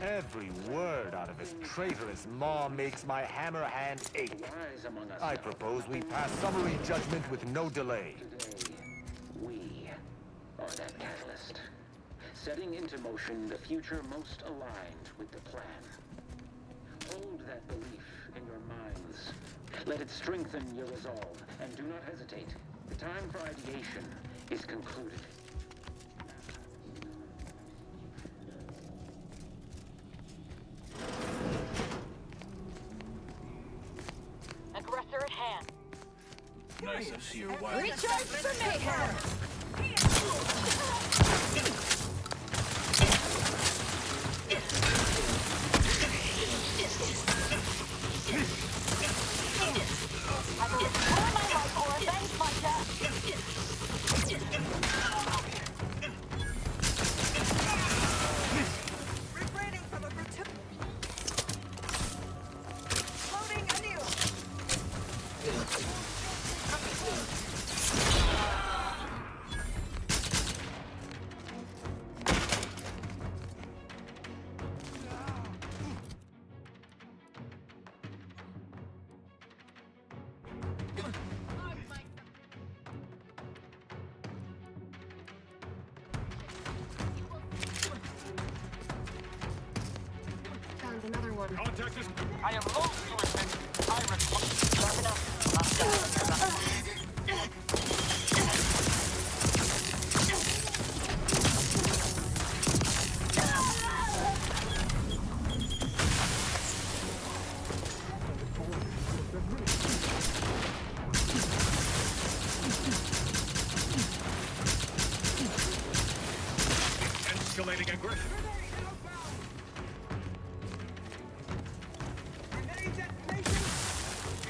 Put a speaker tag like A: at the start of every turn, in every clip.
A: Every word out of his traitorous maw makes my hammer hand ache. I propose we pass summary judgment with no delay.
B: Today, we are that catalyst, setting into motion the future most aligned with the plan. Hold that belief in your minds. Let it strengthen your resolve, and do not hesitate. The time for ideation is concluded.
C: Aggressor at hand.
D: Nice to see your wife.
C: Recharge for mayhem! I will restore my life or avenge my
E: Refraining from a brutal. Loading anew.
F: Found another one.
D: Contact is...
G: I am loath to admit I require...
D: Escalating aggression.
E: Grenade detonation.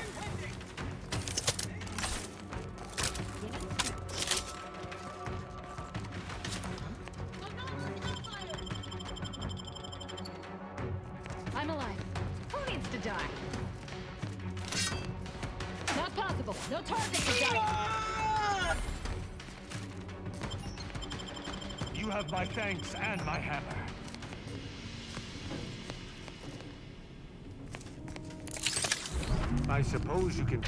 E: Impending.
C: I'm alive. Who needs to die? Not possible. No target to die.
A: You have my thanks and my hammer. I suppose you can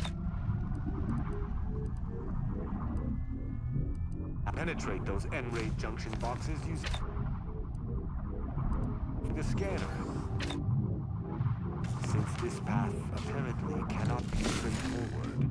A: penetrate those N-Raid junction boxes using the scanner. Since this path apparently cannot be straightforward.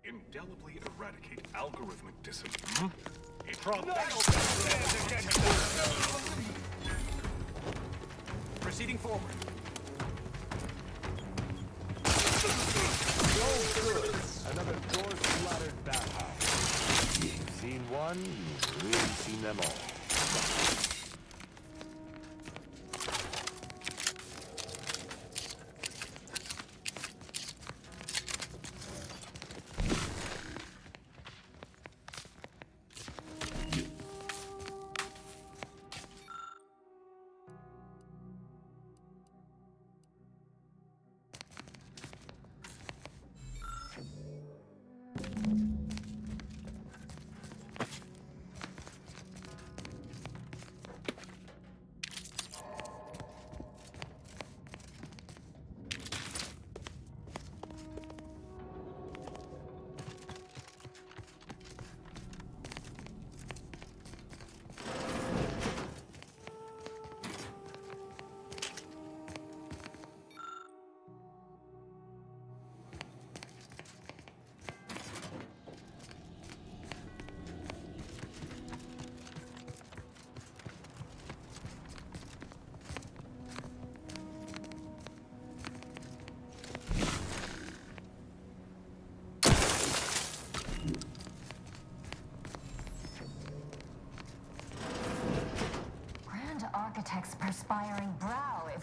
D: Indelibly eradicate algorithmic discipline. Proceeding forward.
A: So good. Another door-splattered bathhouse. You've seen one, you've really seen them all.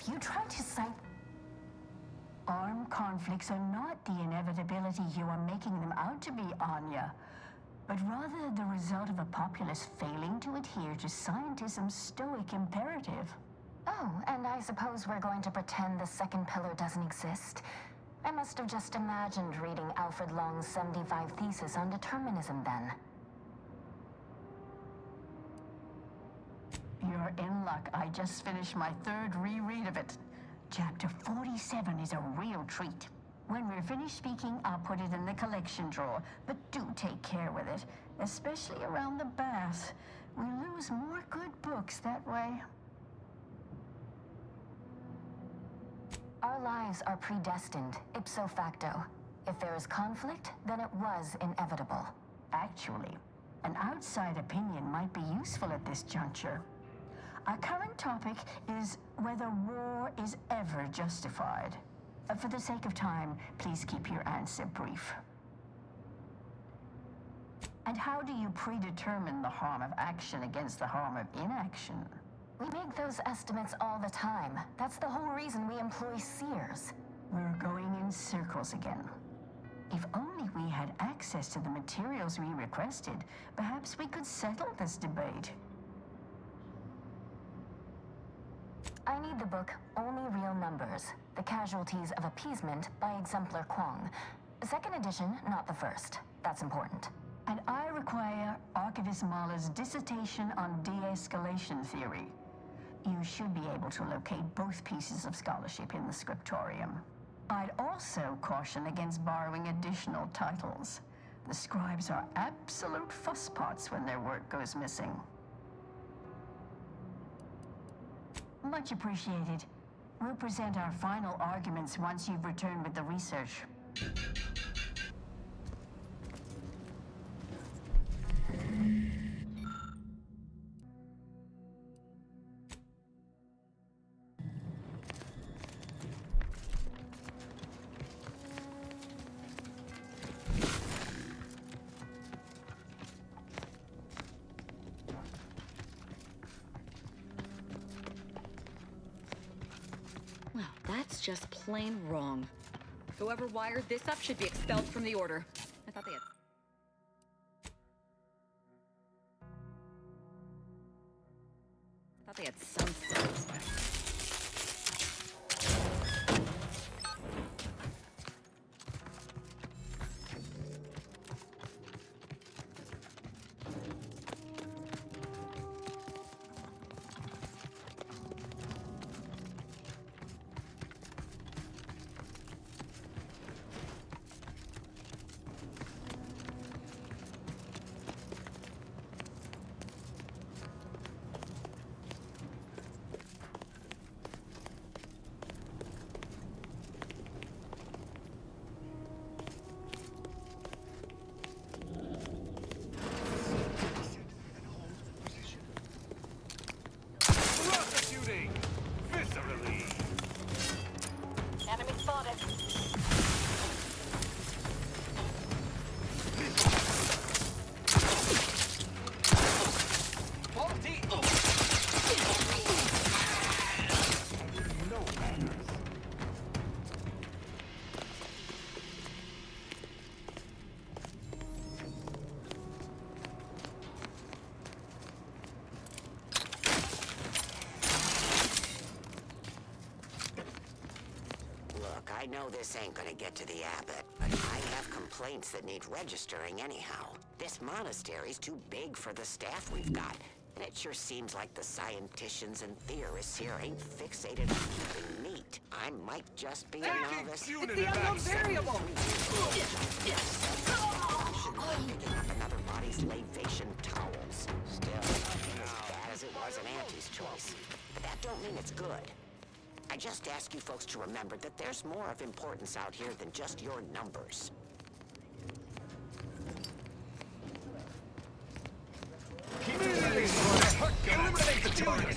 H: if you try to cite... Armed conflicts are not the inevitability you are making them out to be, Anya, but rather the result of a populace failing to adhere to scientism's stoic imperative.
I: Oh, and I suppose we're going to pretend the second pillar doesn't exist. I must have just imagined reading Alfred Long's 75 Thesis on determinism then.
H: You're in luck. I just finished my third reread of it. Chapter 47 is a real treat. When we're finished speaking, I'll put it in the collection drawer, but do take care with it, especially around the bath. We lose more good books that way.
I: Our lives are predestined, ipso facto. If there is conflict, then it was inevitable.
H: Actually, an outside opinion might be useful at this juncture. Our current topic is whether war is ever justified. For the sake of time, please keep your answer brief. And how do you predetermine the harm of action against the harm of inaction?
I: We make those estimates all the time. That's the whole reason we employ seers.
H: We're going in circles again. If only we had access to the materials we requested, perhaps we could settle this debate.
I: I need the book Only Real Numbers, The Casualties of Appeasement by Exemplar Kwong. Second edition, not the first. That's important.
H: And I require Archivist Mahler's dissertation on de-escalation theory. You should be able to locate both pieces of scholarship in the scriptorium. I'd also caution against borrowing additional titles. The scribes are absolute fusspots when their work goes missing. Much appreciated. We'll present our final arguments once you've returned with the research.
C: Well, that's just plain wrong. Whoever wired this up should be expelled from the Order. I thought they had some self-respect.
A: Viscerally.
G: Enemy spotted.
A: No manners.
J: Look, I know this ain't gonna get to the abbot, but I have complaints that need registering anyhow. This monastery's too big for the staff we've got, and it sure seems like the scienticians and theorists here ain't fixated on keeping neat. I might just be a novice.
E: It's the unknown variable!
J: Picking up another body's Laivation towels. Still, nothing as bad as it was in Auntie's choice. But that don't mean it's good. I just ask you folks to remember that there's more of importance out here than just your numbers.
A: Eliminate the target!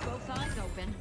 C: Both eyes open.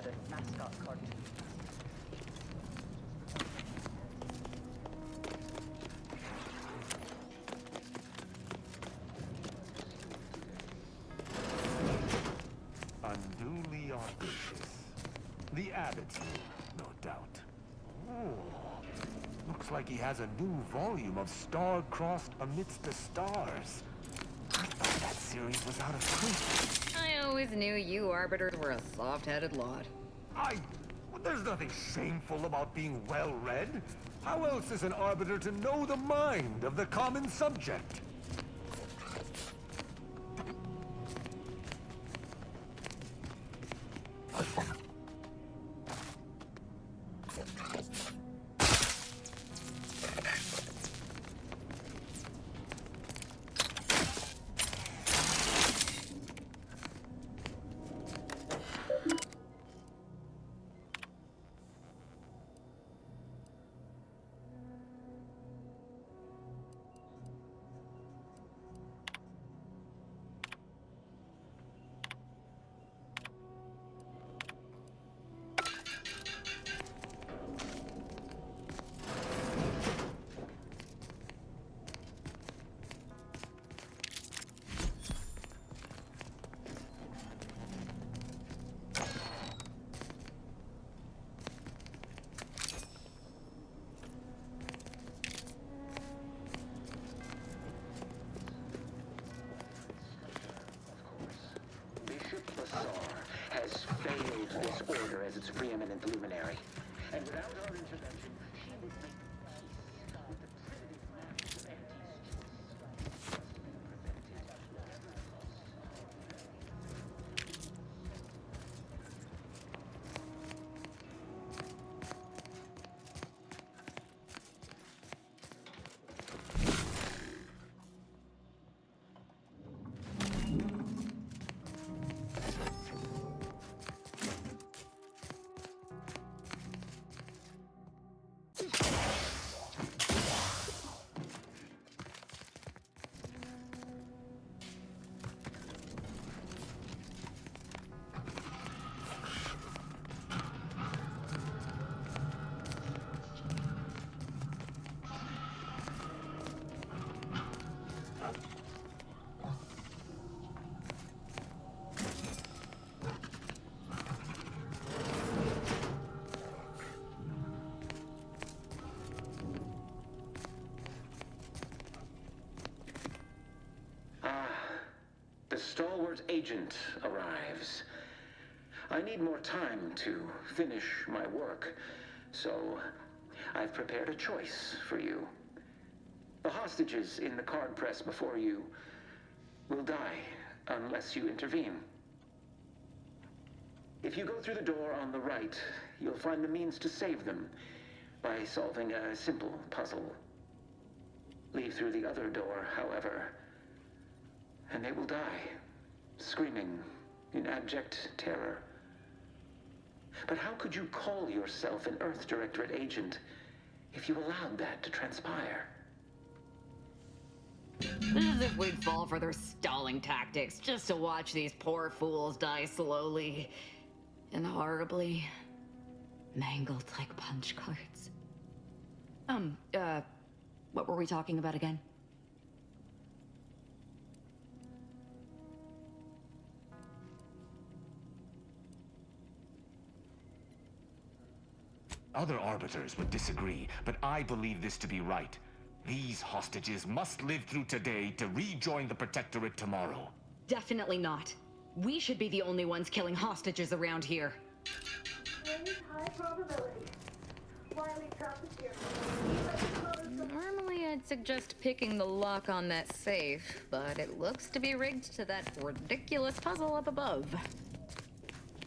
K: the mascot cartoon.
A: Unduly audacious. The Abbot's rule, no doubt. Oh, looks like he has a new volume of Star-Crossed Amidst the Stars. I thought that series was out of print.
C: I always knew you Arbiters were a soft-headed lot.
A: There's nothing shameful about being well-read. How else is an Arbiter to know the mind of the common subject?
B: Has failed this order as its preeminent luminary. And without our intervention, she would make peace with the primitive mass of Anti's choice. The stalwart agent arrives. I need more time to finish my work, so I've prepared a choice for you. The hostages in the card press before you will die unless you intervene. If you go through the door on the right, you'll find the means to save them by solving a simple puzzle. Leave through the other door, however, and they will die, screaming in abject terror. But how could you call yourself an Earth Directorate agent if you allowed that to transpire?
C: As if we'd fall for their stalling tactics just to watch these poor fools die slowly and horribly, mangled like punch cards. What were we talking about again?
A: Other Arbiters would disagree, but I believe this to be right. These hostages must live through today to rejoin the Protectorate tomorrow.
C: Definitely not. We should be the only ones killing hostages around here.
F: High probability. Wiley trapped the here.
C: Normally I'd suggest picking the lock on that safe, but it looks to be rigged to that ridiculous puzzle up above.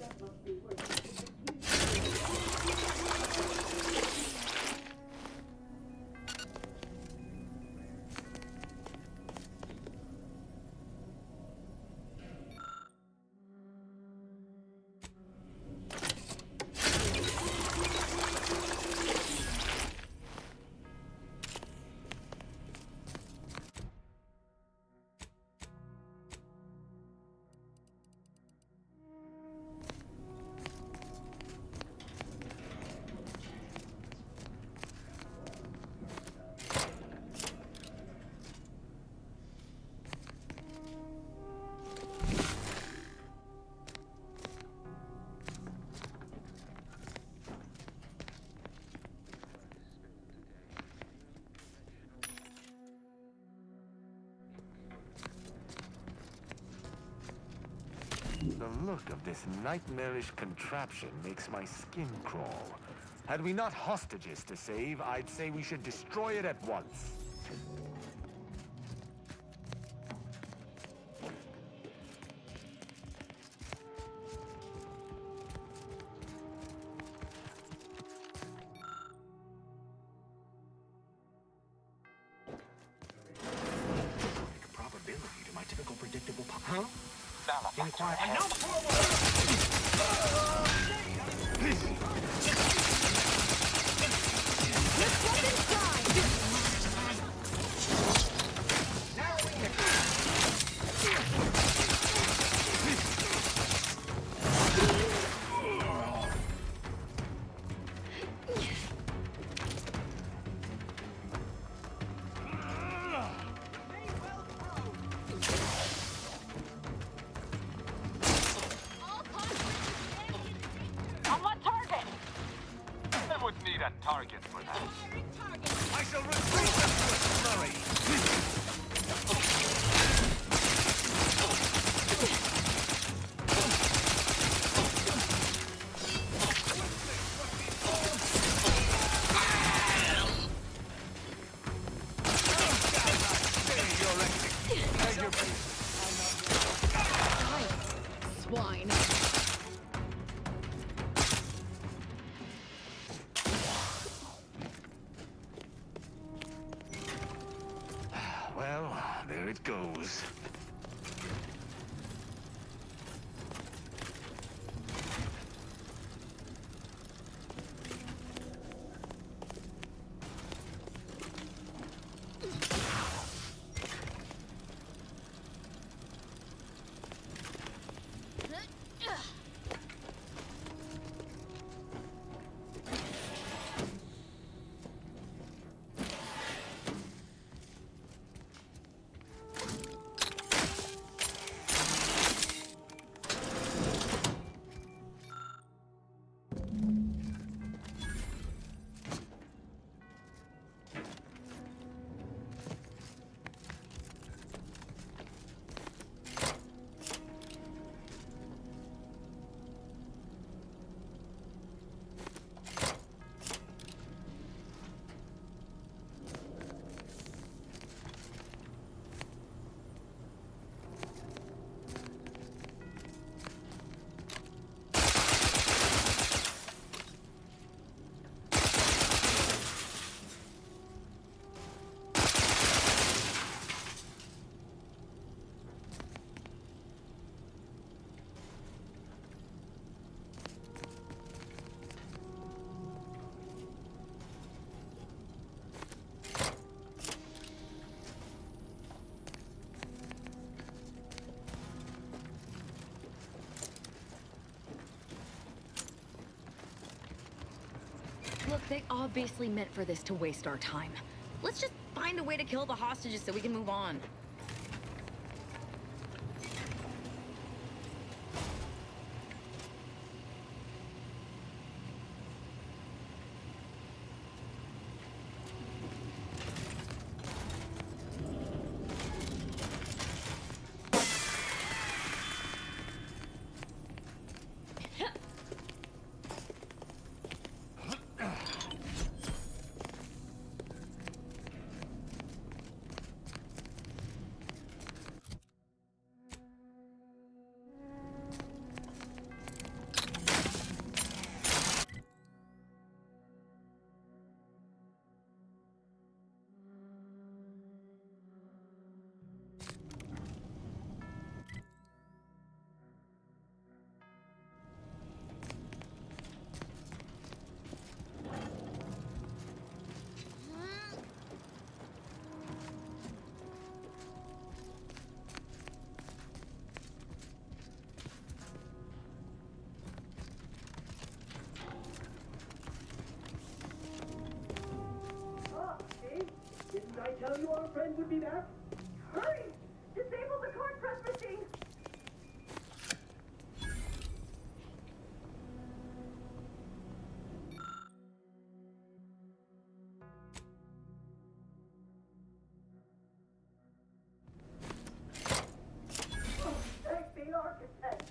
F: That must be where
A: look of this nightmarish contraption makes my skin crawl. Had we not hostages to save, I'd say we should destroy it at once.
D: Probability to my typical predictable
G: Huh?
D: Inquire.
G: I know
K: target for that.
A: I shall retrieve them to a flurry!
C: Swine.
A: Well, there it goes.
C: Look, they obviously meant for this to waste our time. Let's just find a way to kill the hostages so we can move on.
F: Ah, see? Didn't I tell you our friend would be back? Hurry! Disable the court press machine! Oh, thank the architect!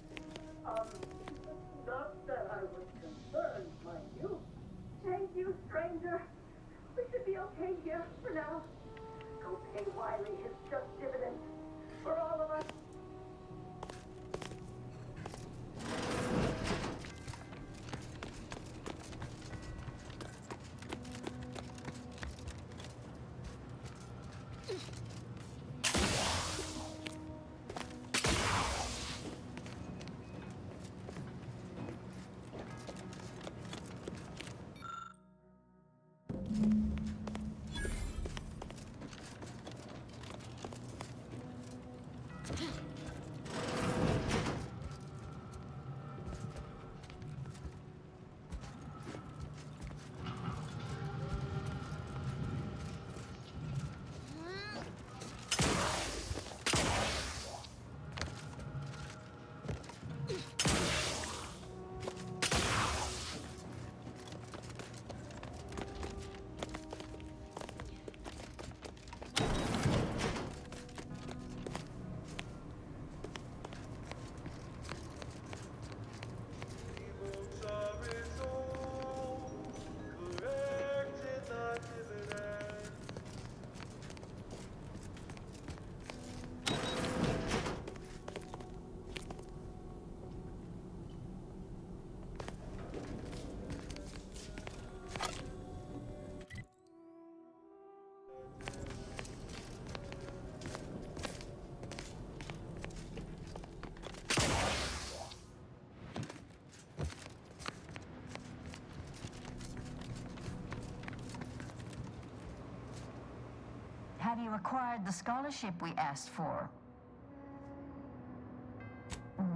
H: Have you acquired the scholarship we asked for?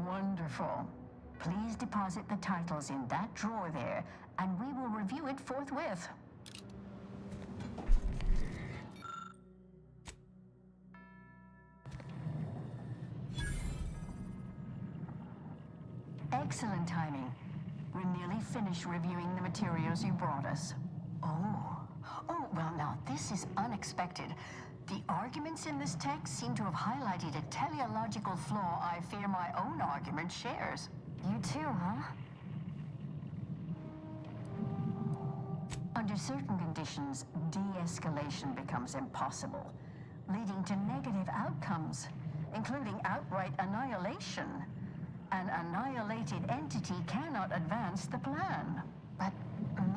H: Wonderful. Please deposit the titles in that drawer there, and we will review it forthwith. Excellent timing. We're nearly finished reviewing the materials you brought us. Oh, well now, this is unexpected. The arguments in this text seem to have highlighted a teleological flaw I fear my own argument shares.
I: You too, huh?
H: Under certain conditions, de-escalation becomes impossible, leading to negative outcomes, including outright annihilation. An annihilated entity cannot advance the plan.
I: But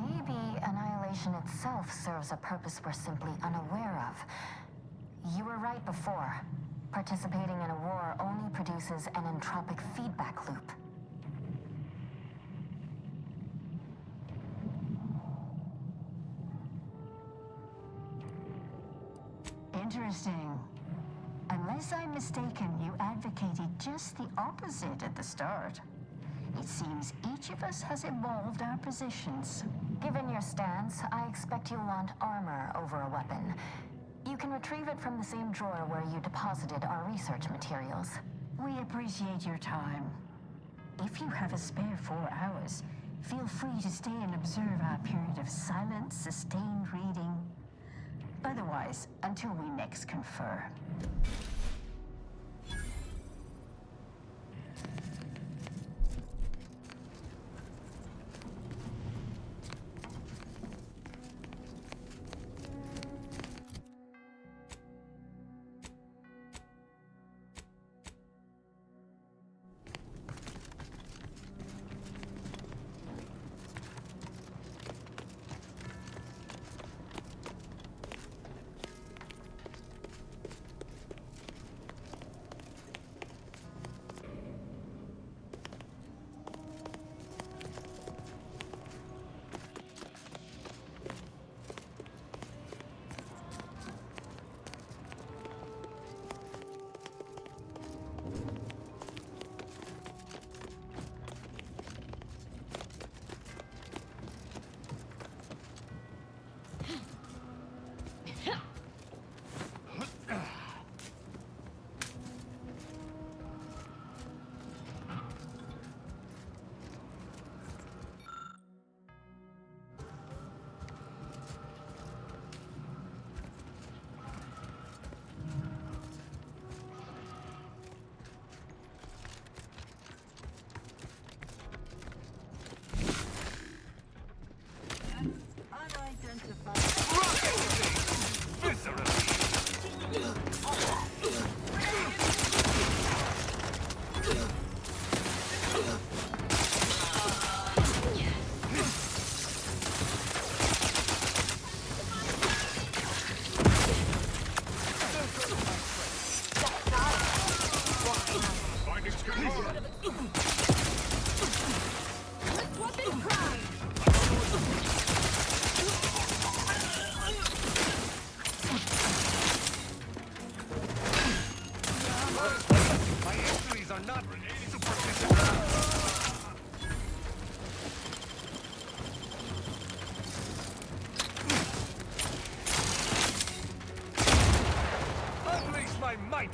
I: maybe annihilation itself serves a purpose we're simply unaware of. You were right before. Participating in a war only produces an entropic feedback loop.
H: Interesting. Unless I'm mistaken, you advocated just the opposite at the start. It seems each of us has evolved our positions.
I: Given your stance, I expect you'll want armor over a weapon. You can retrieve it from the same drawer where you deposited our research materials.
H: We appreciate your time. If you have a spare 4 hours, feel free to stay and observe our period of silent, sustained reading. Otherwise, until we next confer.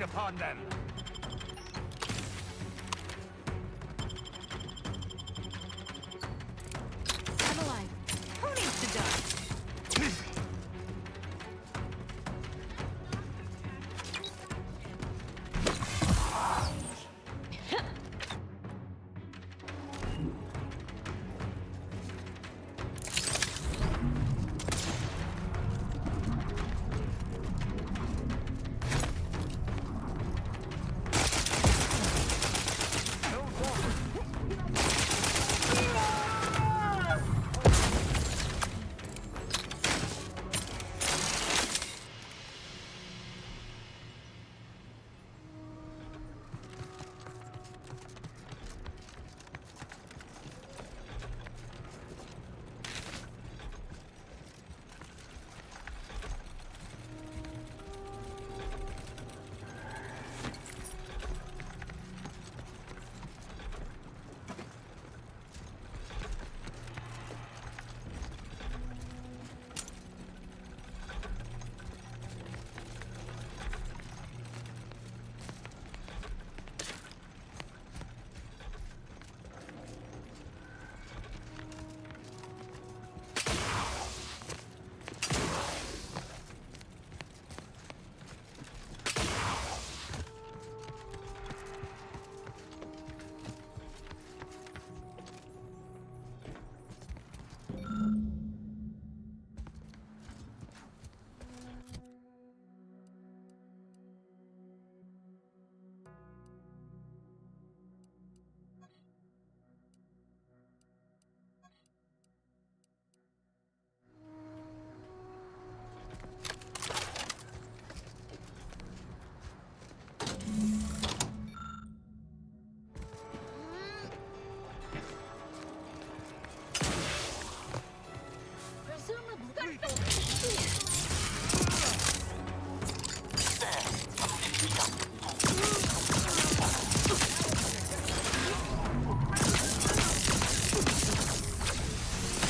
A: Upon them.
C: I'm alive. Who needs to die?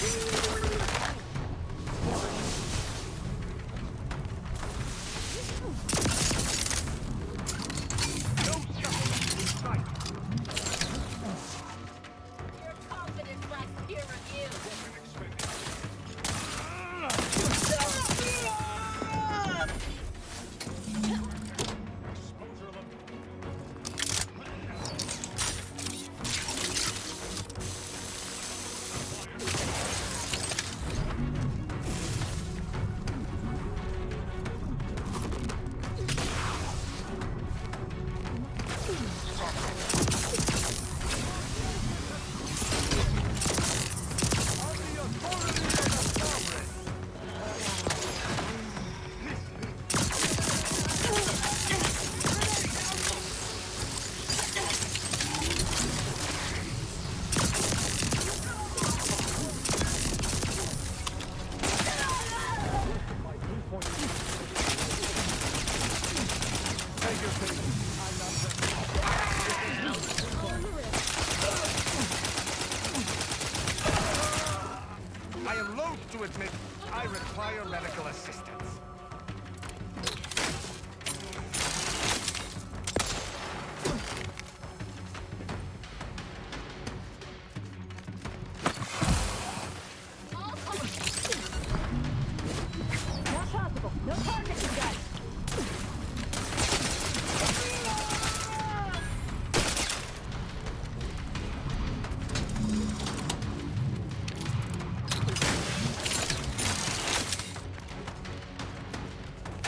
C: Your confidence lacks peer review.
A: I am loath to admit I require medical assistance.
F: Not possible. No target, you guys.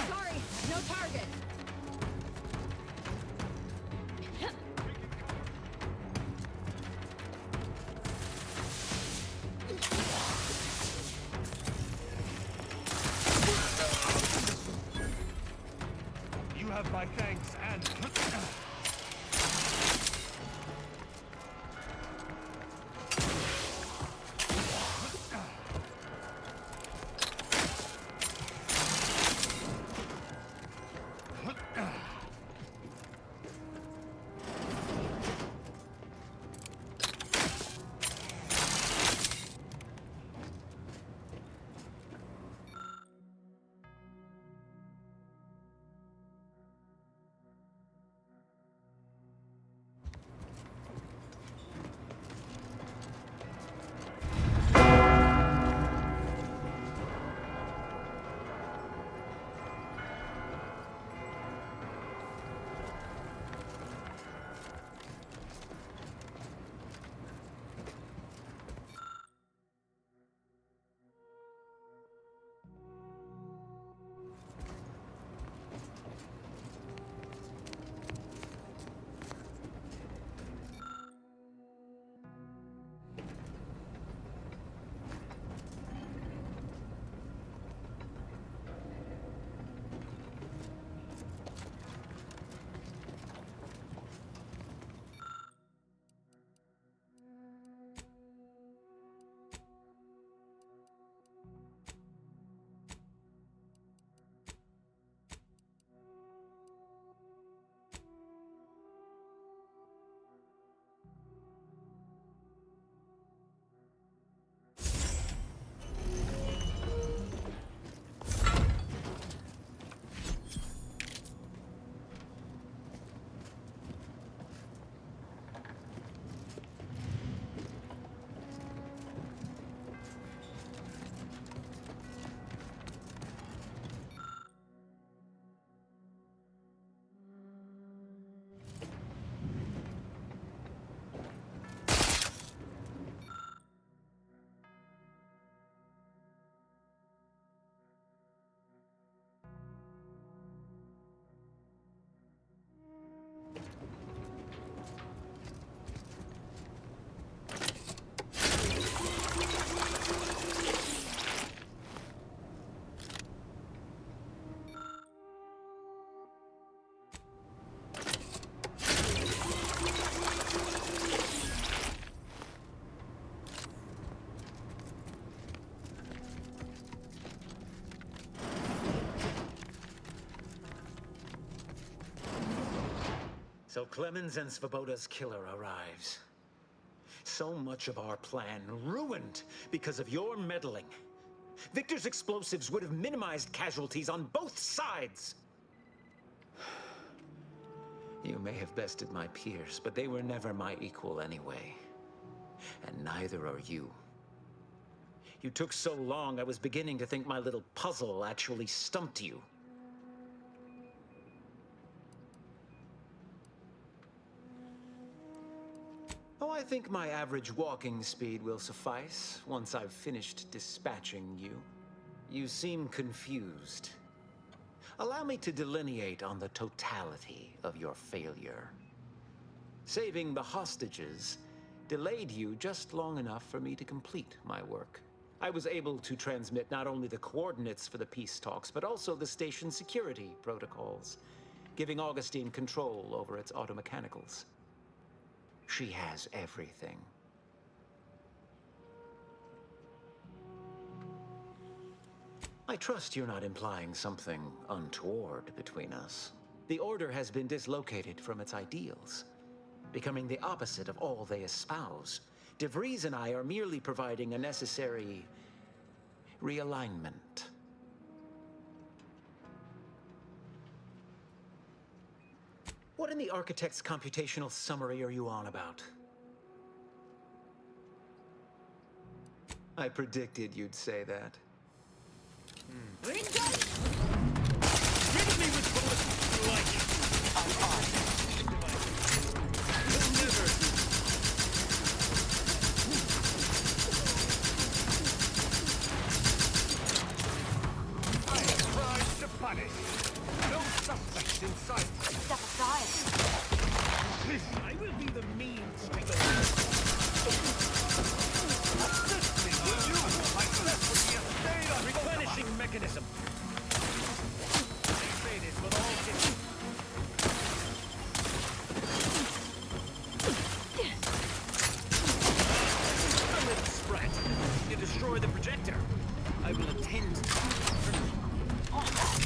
C: Sorry, no target.
A: You have my thanks and...
L: So Clemens and Svoboda's killer arrives. so much of our plan ruined because of your meddling. Victor's explosives would have minimized casualties on both sides. You may have bested my peers, but they were never my equal anyway. And neither are you. You took so long, I was beginning to think my little puzzle actually stumped you. Oh, I think my average walking speed will suffice once I've finished dispatching you. You seem confused. Allow me to delineate on the totality of your failure. Saving the hostages delayed you just long enough for me to complete my work. I was able to transmit not only the coordinates for the peace talks, but also the station security protocols, giving Augustine control over its automechanicals. She has everything. I trust you're not implying something untoward between us. The Order has been dislocated from its ideals, becoming the opposite of all they espouse. DeVries and I are merely providing a necessary realignment. What in the Architect's computational summary are you on about? I predicted you'd say that.
E: Ring gun! Riddle me with bullets you like it. I'm on. You'll never.
A: I have crimes to punish. No suspects in sight.
E: Step aside.
A: I will be the means to go. Assist me, will you? My quest would be a stain on replenishing mechanism. I say this with all distance.
L: A little sprat. You destroy the projector. I will attend to all that.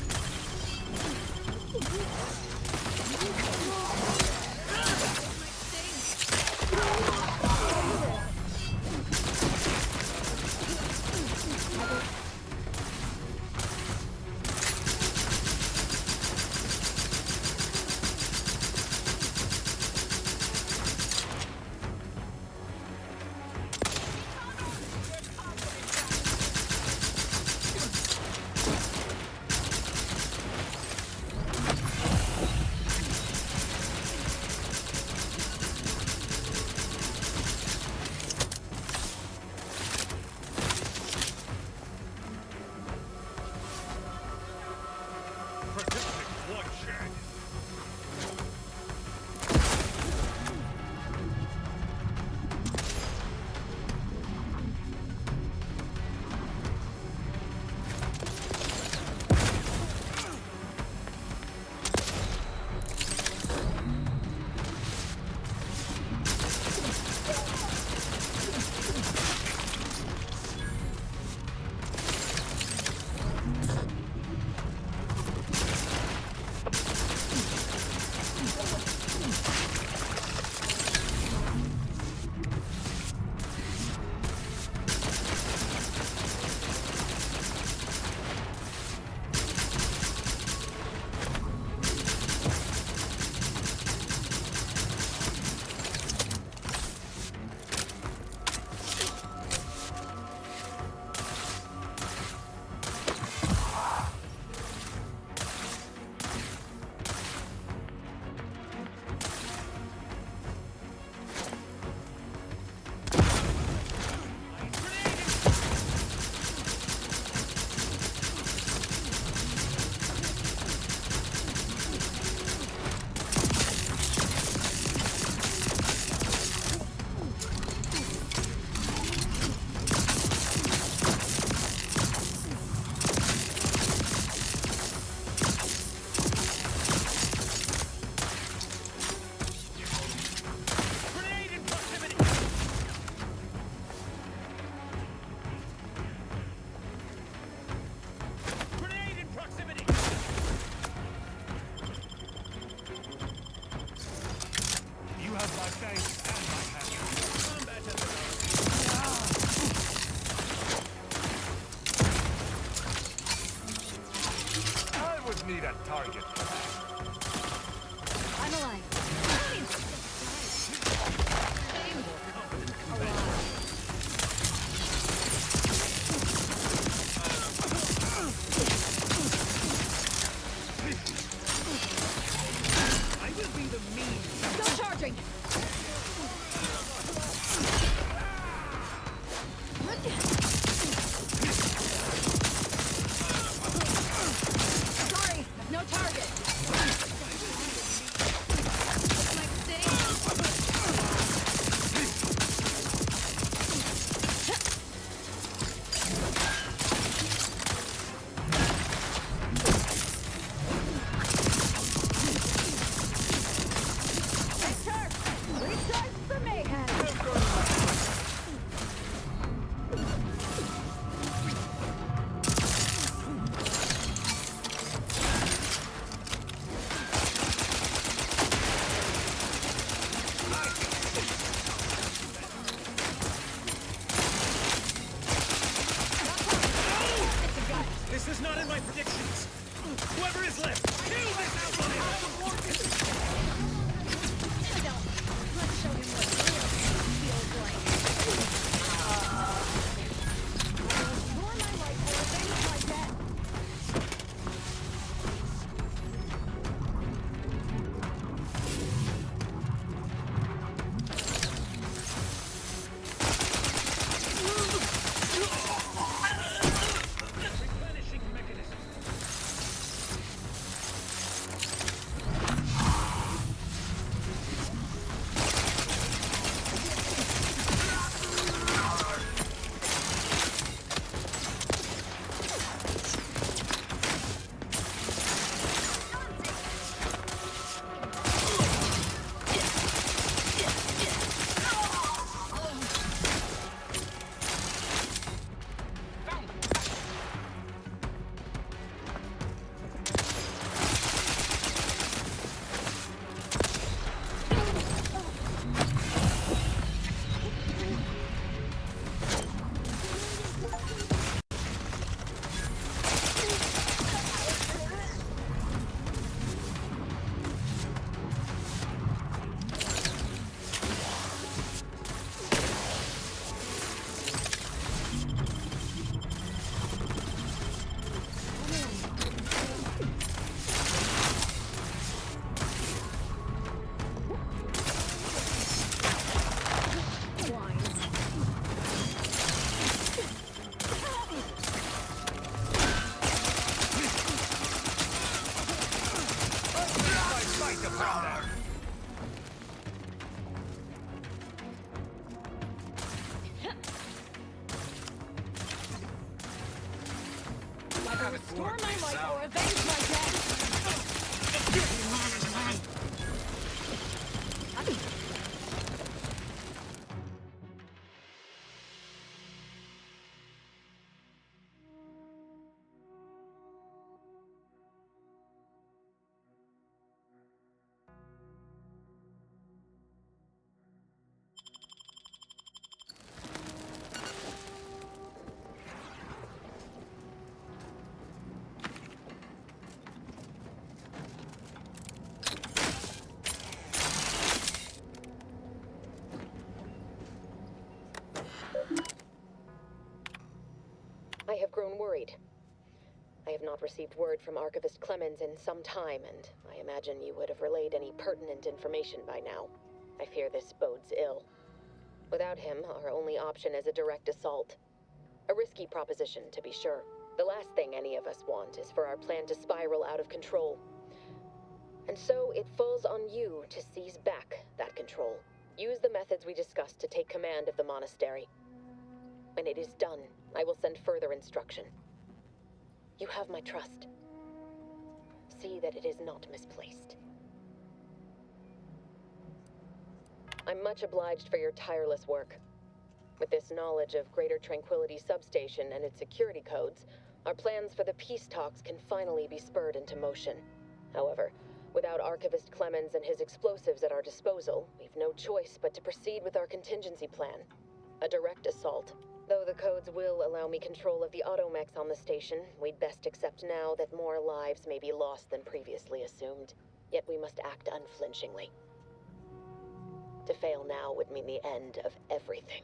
A: need a target for that.
C: I'm alive.
E: I will be the mean.
C: Still charging. Sorry, no target. My mistake. Nice turn. Recharge for mayhem.
E: This is not in my predictions. Whoever is left, kill this outlaw!
C: Let's show him what real feels like. Restore my life for things like that.
E: Replenishing mechanism.
C: Either restore my life or avenge my death.
M: I have grown worried. I have not received word from Archivist Clemens in some time, and I imagine you would have relayed any pertinent information by now. I fear this bodes ill. Without him, our only option is a direct assault. A risky proposition, to be sure. The last thing any of us want is for our plan to spiral out of control. And so it falls on you to seize back that control. Use the methods we discussed to take command of the monastery. When it is done, I will send further instruction. You have my trust. See that it is not misplaced. I'm much obliged for your tireless work. With this knowledge of Greater Tranquility Substation and its security codes, our plans for the peace talks can finally be spurred into motion. However, without Archivist Clemens and his explosives at our disposal, we've no choice but to proceed with our contingency plan. A direct assault. Though the codes will allow me control of the automechs on the station, we'd best accept now that more lives may be lost than previously assumed. Yet we must act unflinchingly. To fail now would mean the end of everything.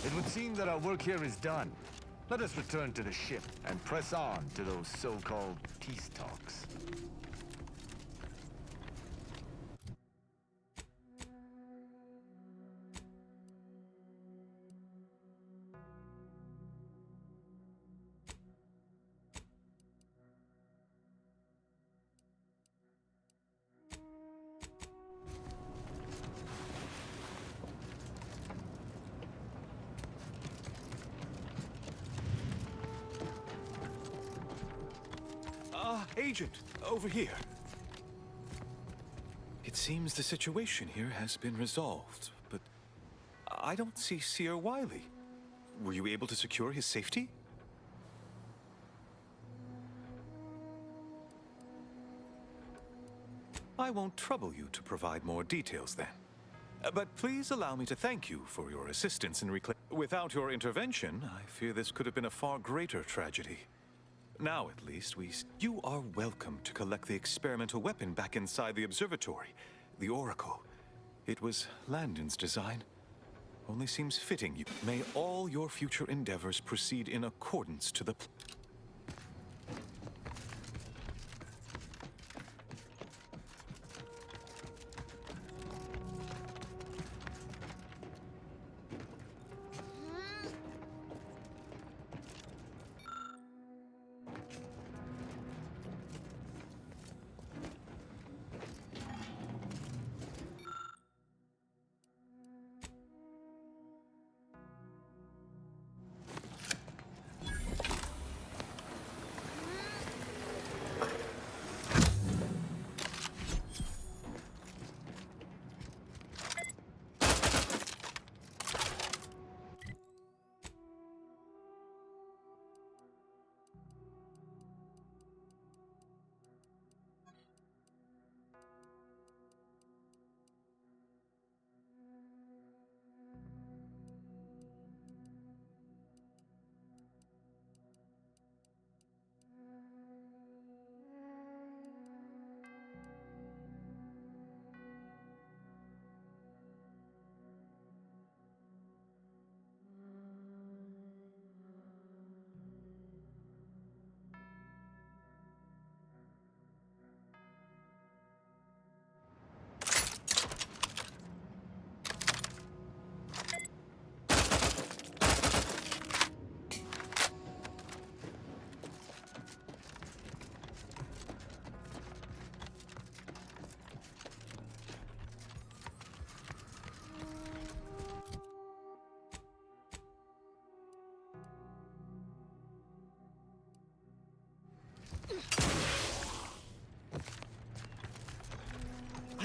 A: It would seem that our work here is done. Let us return to the ship and press on to those so-called peace talks.
E: Agent, over here. It seems the situation here has been resolved, but I don't see Seer Wiley. Were you able to secure his safety? I won't trouble you to provide more details then. But please allow me to thank you for your assistance in Without your intervention, I fear this could have been a far greater tragedy. Now, at least, You are welcome to collect the experimental weapon back inside the observatory, the Oracle. It was Landon's design. Only seems fitting you. May all your future endeavors proceed in accordance to the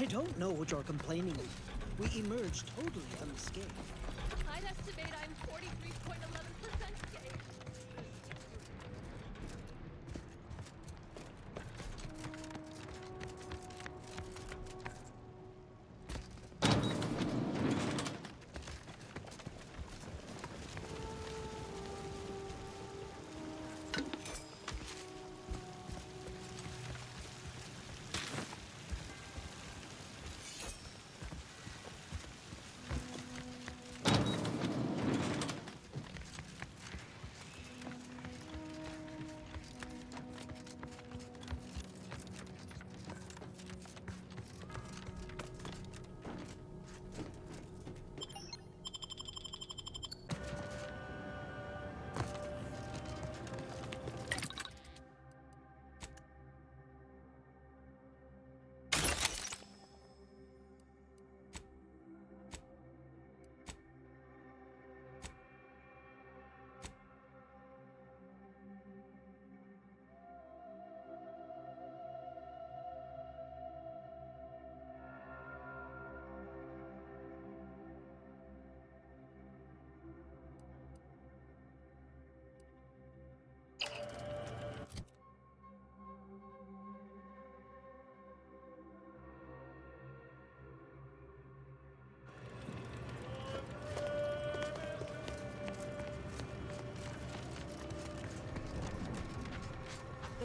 N: I don't know what you're complaining of. We emerged totally unscathed.
O: I'd estimate I'm 43.11% gay.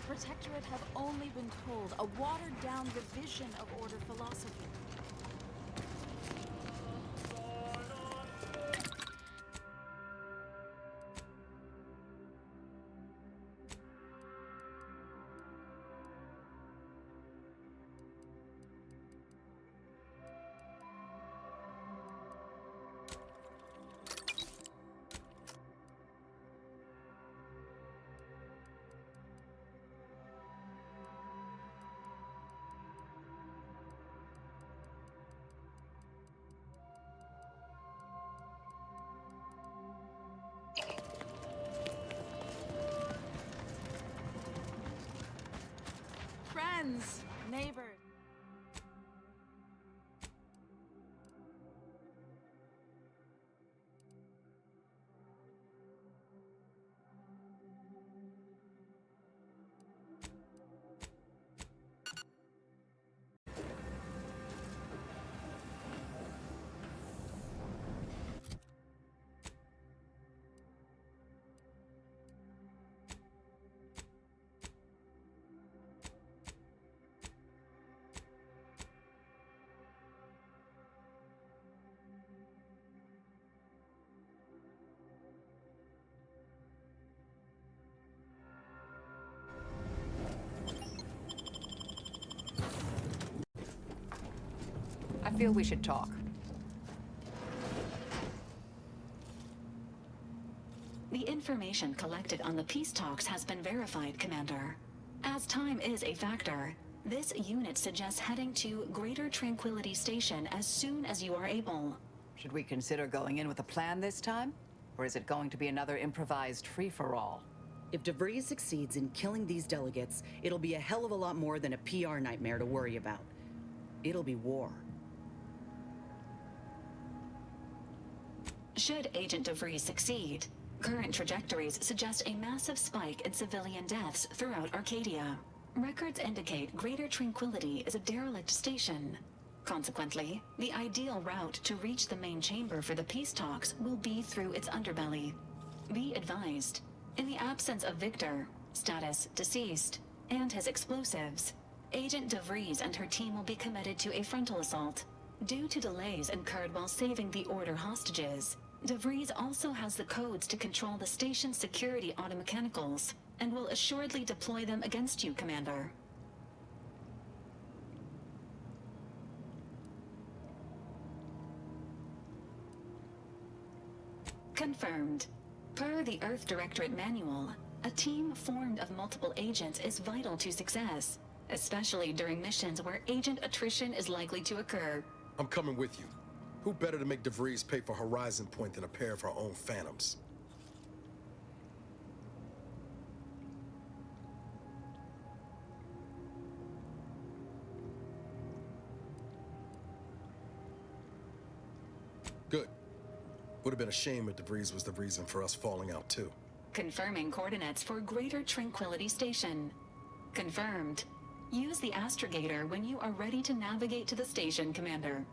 O: Protectorate have only been told a watered-down revision of Order philosophy. Friends, neighbors.
P: I feel we should talk.
Q: The information collected on the peace talks has been verified, Commander. As time is a factor, this unit suggests heading to Greater Tranquility Station as soon as you are able.
P: Should we consider going in with a plan this time? Or is it going to be another improvised free-for-all?
N: If DeVries succeeds in killing these delegates, it'll be a hell of a lot more than a PR nightmare to worry about. It'll be war.
Q: Should Agent DeVries succeed, current trajectories suggest a massive spike in civilian deaths throughout Arcadia. Records indicate Greater Tranquility is a derelict station. Consequently, the ideal route to reach the main chamber for the peace talks will be through its underbelly. Be advised, in the absence of Victor, status deceased, and his explosives, Agent DeVries and her team will be committed to a frontal assault. Due to delays incurred while saving the Order hostages, DeVries also has the codes to control the station's security automechanicals, and will assuredly deploy them against you, Commander. Confirmed. Per the Earth Directorate Manual, a team formed of multiple agents is vital to success, especially during missions where agent attrition is likely to occur.
R: I'm coming with you. Who better to make DeVries pay for Horizon Point than a pair of her own phantoms? Good. Would have been a shame if DeVries was the reason for us falling out too.
Q: Confirming coordinates for Greater Tranquility Station. Confirmed. Use the astrogator when you are ready to navigate to the station, Commander.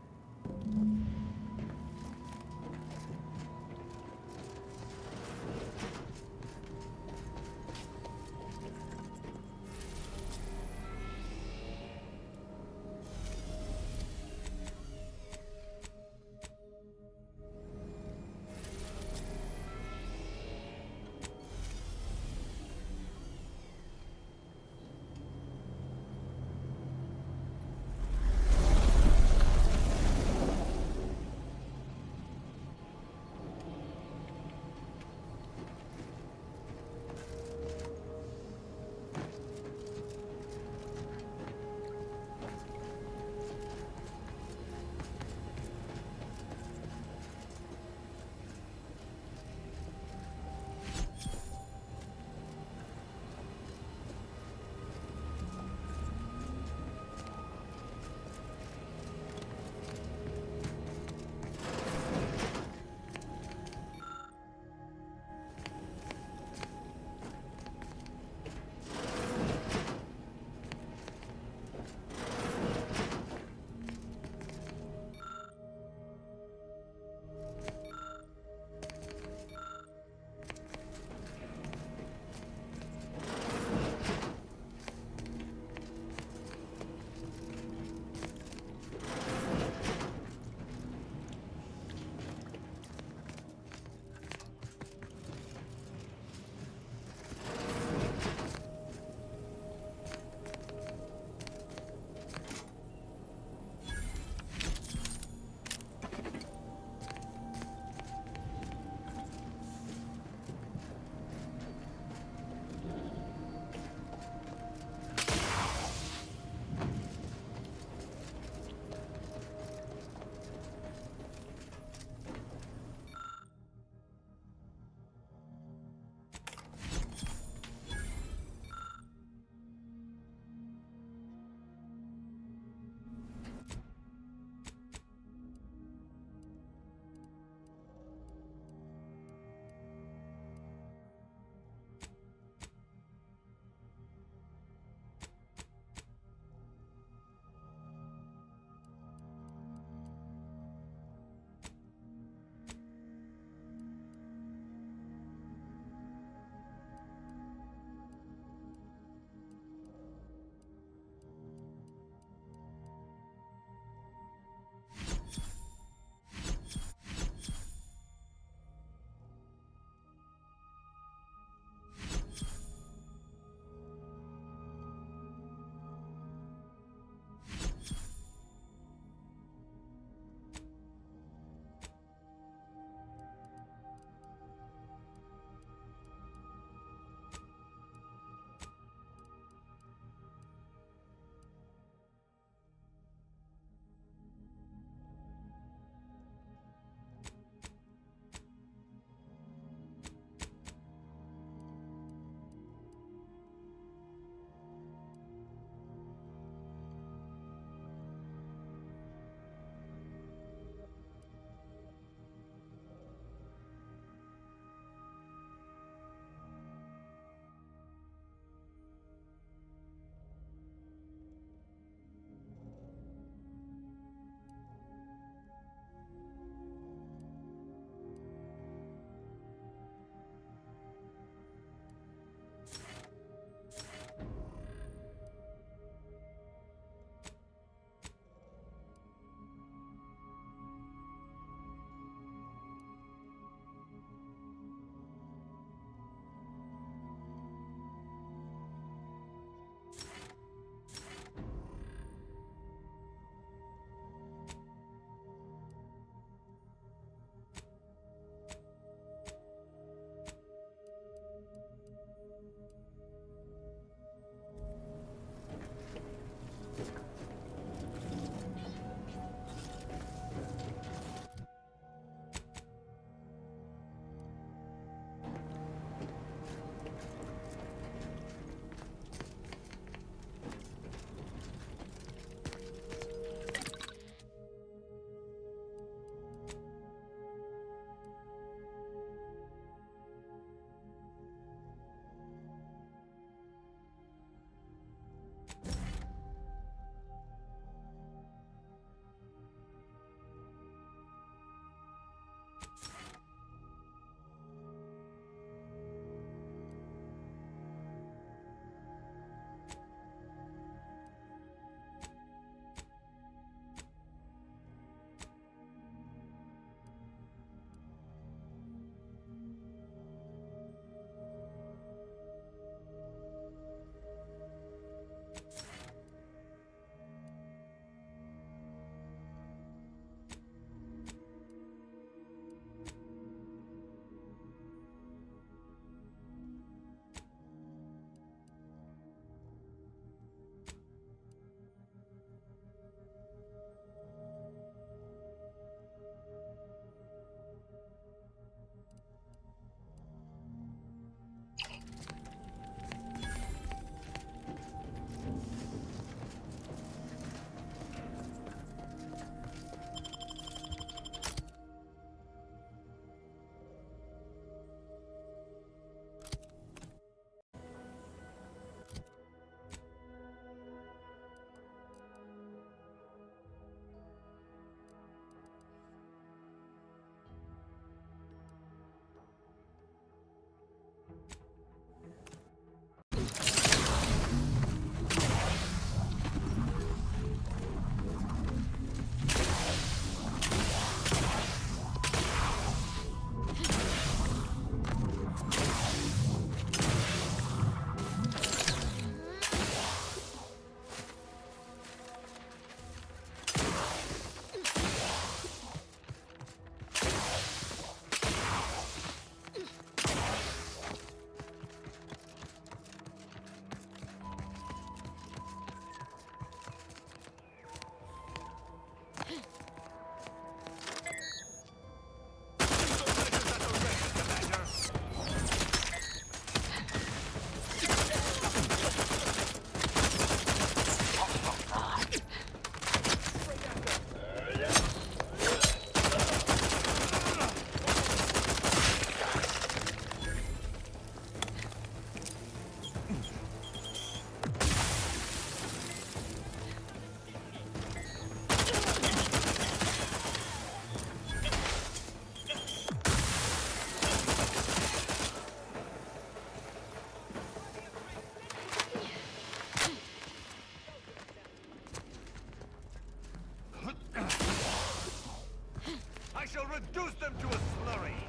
A: shall reduce them to a slurry.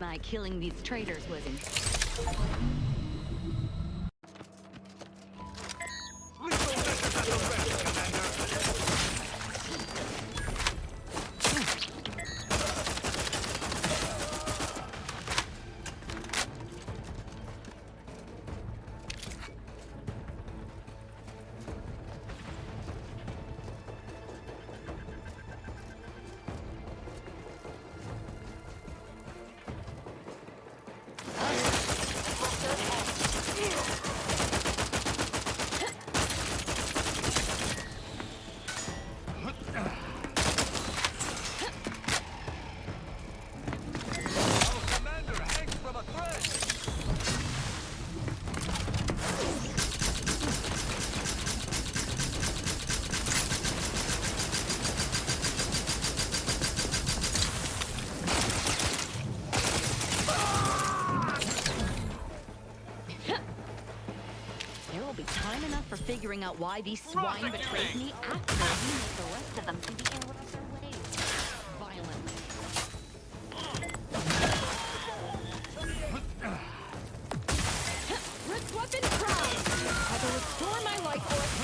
C: My killing these traitors was in. Figuring out why these swine betrayed me after we make the rest of them to the error of their ways. Violent. Risk weapon prime! I will restore my life force.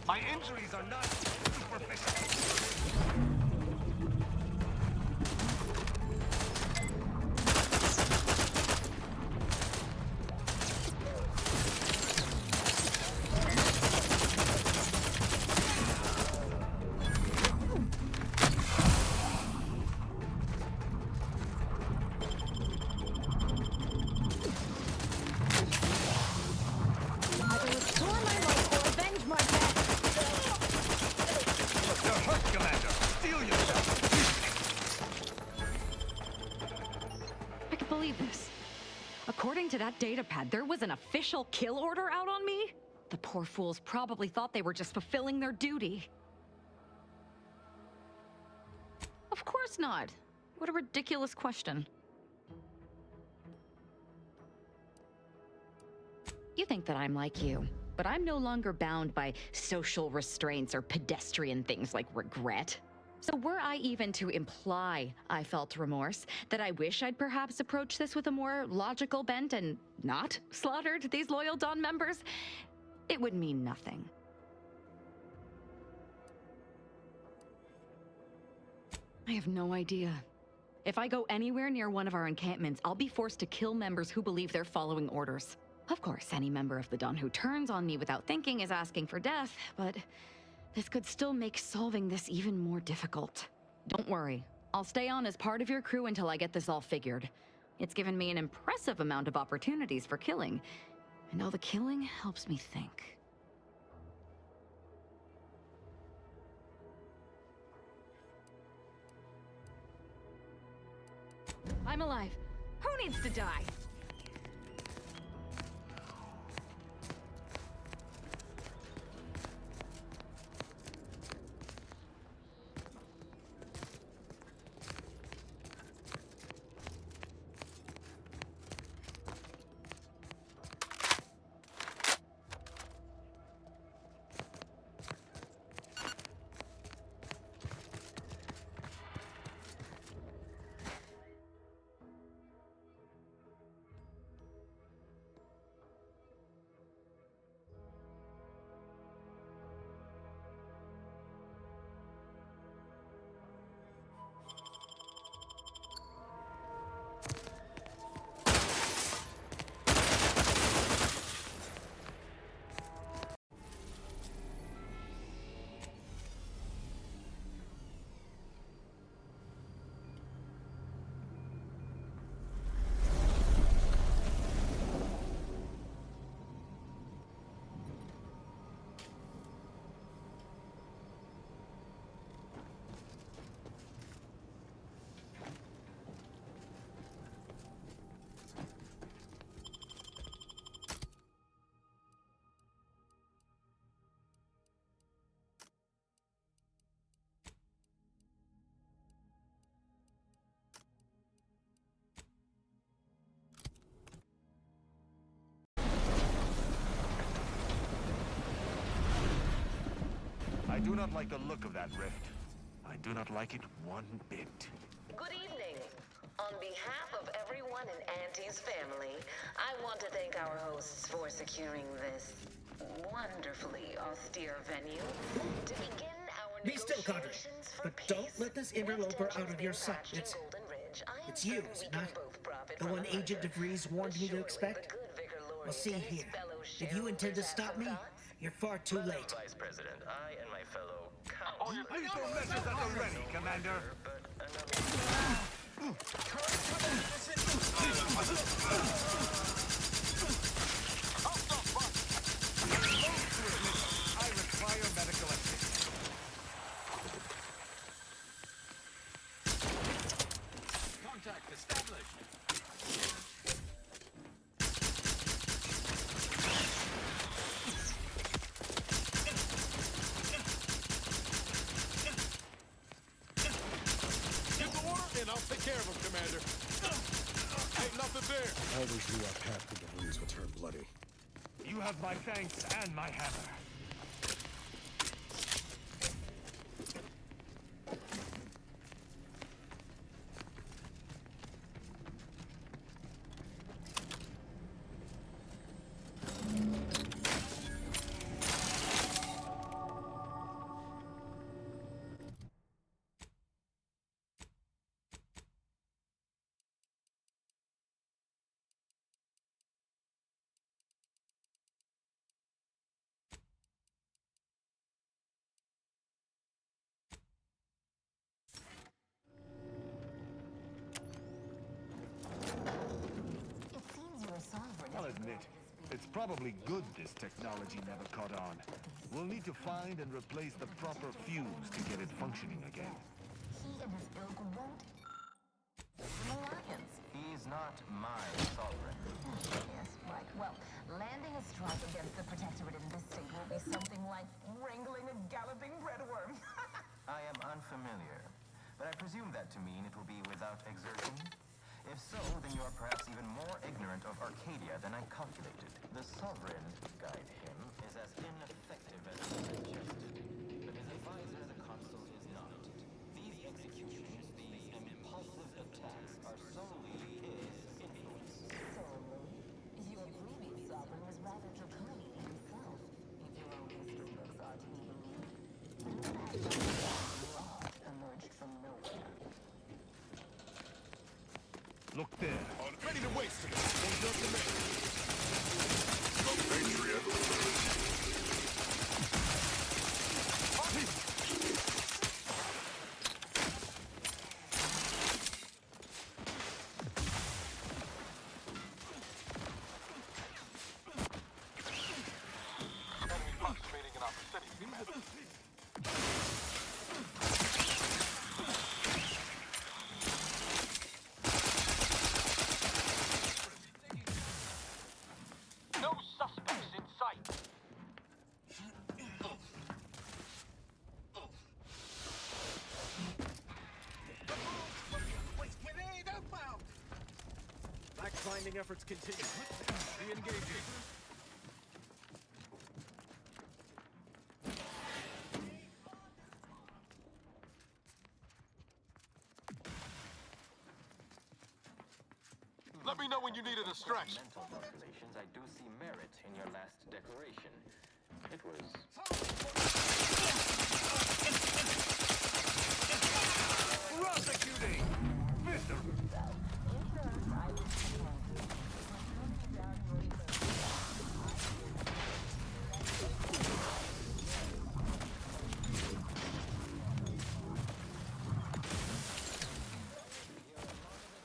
A: My injuries are not superficial.
C: According to that datapad, there was an official kill order out on me? The poor fools probably thought they were just fulfilling their duty. Of course not. What a ridiculous question. You think that I'm like you, but I'm no longer bound by social restraints or pedestrian things like regret. So were I even to imply I felt remorse, that I wish I'd perhaps approached this with a more logical bent and not slaughtered these loyal Dawn members, it would mean nothing. I have no idea. If I go anywhere near one of our encampments, I'll be forced to kill members who believe they're following orders. Of course, any member of the Dawn who turns on me without thinking is asking for death, but this could still make solving this even more difficult. Don't worry. I'll stay on as part of your crew until I get this all figured. It's given me an impressive amount of opportunities for killing, and all the killing helps me think. I'm alive. Who needs to die?
A: I do not like the look of that rift. I do not like it one bit.
S: Good evening. On behalf of everyone in Auntie's family, I want to thank our hosts for securing this wonderfully austere venue to begin our
D: Be still, Carter.
S: negotiations for
D: But
S: peace.
D: don't let this interloper out of your sight.
S: Patched in Golden Ridge. I am
D: It's you,
S: certain
D: is
S: we
D: it
S: can
D: not?
S: both profit
D: The
S: from
D: one
S: the
D: Agent
S: merger.
D: DeVries warned me to expect? Well, see here. If you intend to stop me, you're far too late.
T: Vice President, I and my fellow
A: Lethal measures at the ready, Commander. I require medical assistance.
K: Contact established.
R: Give the order, and I'll take care of him, Commander. Ain't nothing there. Always knew our path to DeVries would turn bloody.
A: You have my thanks and my hammer. I'll admit, it's probably good this technology never caught on. We'll need to find and replace the proper fuse to get it functioning again.
U: He and his ilk won't an alliance.
T: He's not my sovereign.
U: Yes, right. Well, landing a strike against the Protectorate in this state will be something like wrangling a galloping breadworm.
T: I am unfamiliar, but I presume that to mean it will be without exertion. If so, then you are perhaps even more ignorant of Arcadia than I calculated. The Sovereign, guide him, is as ineffective as suggested. But his advisor, the Consul, is not. These executions, these impulsive attacks, are solely his influence.
U: Solely? Your previous sovereign was rather draconian himself, if your own history books are to be believed. That emerged from nowhere.
A: Look there.
R: Ready to waste it.
K: Enemy approximating in our vicinity, Commander. No suspects in sight.
D: Grenade outbound! Fact-finding efforts continue. Re-engaging.
K: Let me know when you need a distraction.
T: Mental calculations, I do see merit in your last declaration. It was...
A: Prosecuting!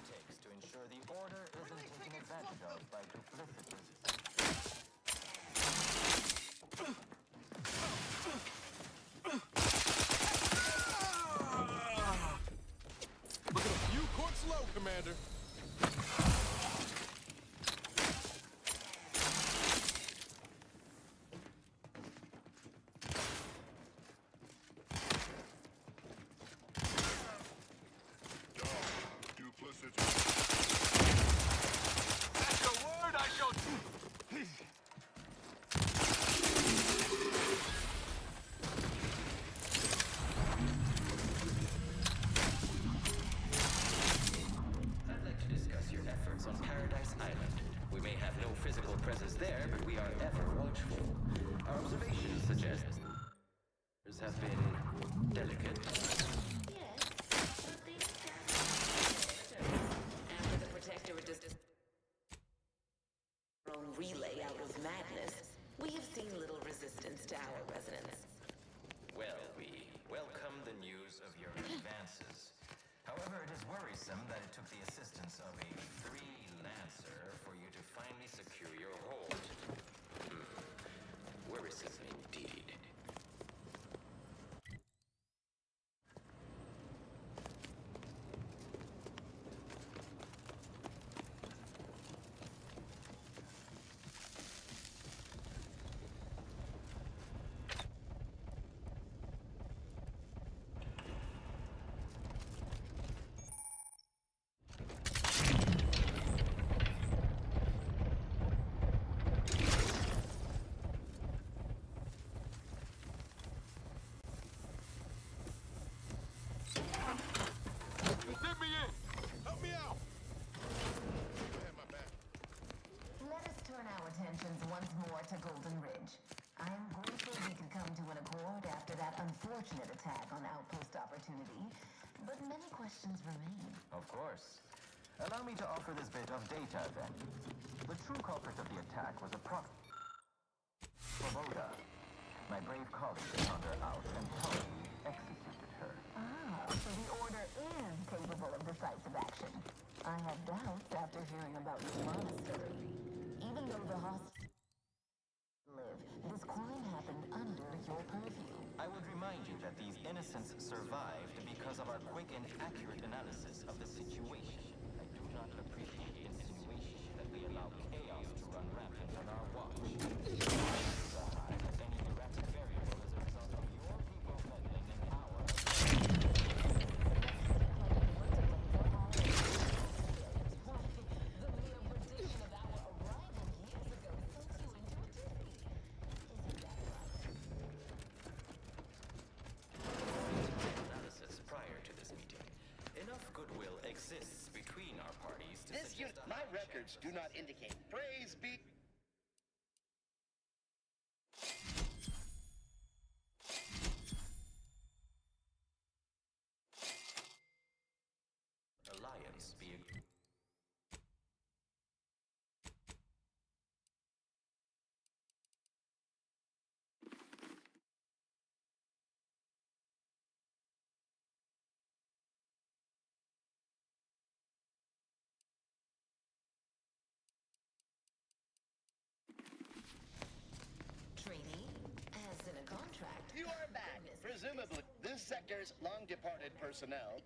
T: takes to ensure the order isn't taken advantage of by duplicitous...
B: have been delicate.
S: Yes, but things can after the Protectorate just own relay out of madness, we have seen little resistance to our residents.
T: Well, we welcome the news of your advances. However, it is worrisome that it took the assistance of a freelancer for you to finally secure your hold.
B: Worrisome indeed.
R: Let me in! Help me out! I have my back.
U: Let us turn our attentions once more to Golden Ridge. I am grateful we could come to an accord after that unfortunate attack on Outpost Opportunity, but many questions remain.
T: Of course. Allow me to offer this bit of data, then. The true culprit of the attack was a Svoboda. My brave colleague found her out and promptly executed her.
U: Ah, so the Order is capable of decisive action. I had doubts after hearing about your monastery. Even though the hospital live, this crime happened under your purview.
T: I would remind you that these innocents survived because of our quick and accurate analysis of the situation. I do not appreciate the insinuation that we allow chaos to run rampant on our watch. As any erratic variable as a result of your people meddling in our...
U: The mere prediction of our arrival years ago sent you into a dizzy. Isn't that right?
T: Analysis prior to this meeting. Enough goodwill exists between our parties to
J: This unit, my records do not indicate. Praise be.
T: Alliance be
U: Trainee, as in a contract.
J: You are back. Presumably, this sector's long departed personnel.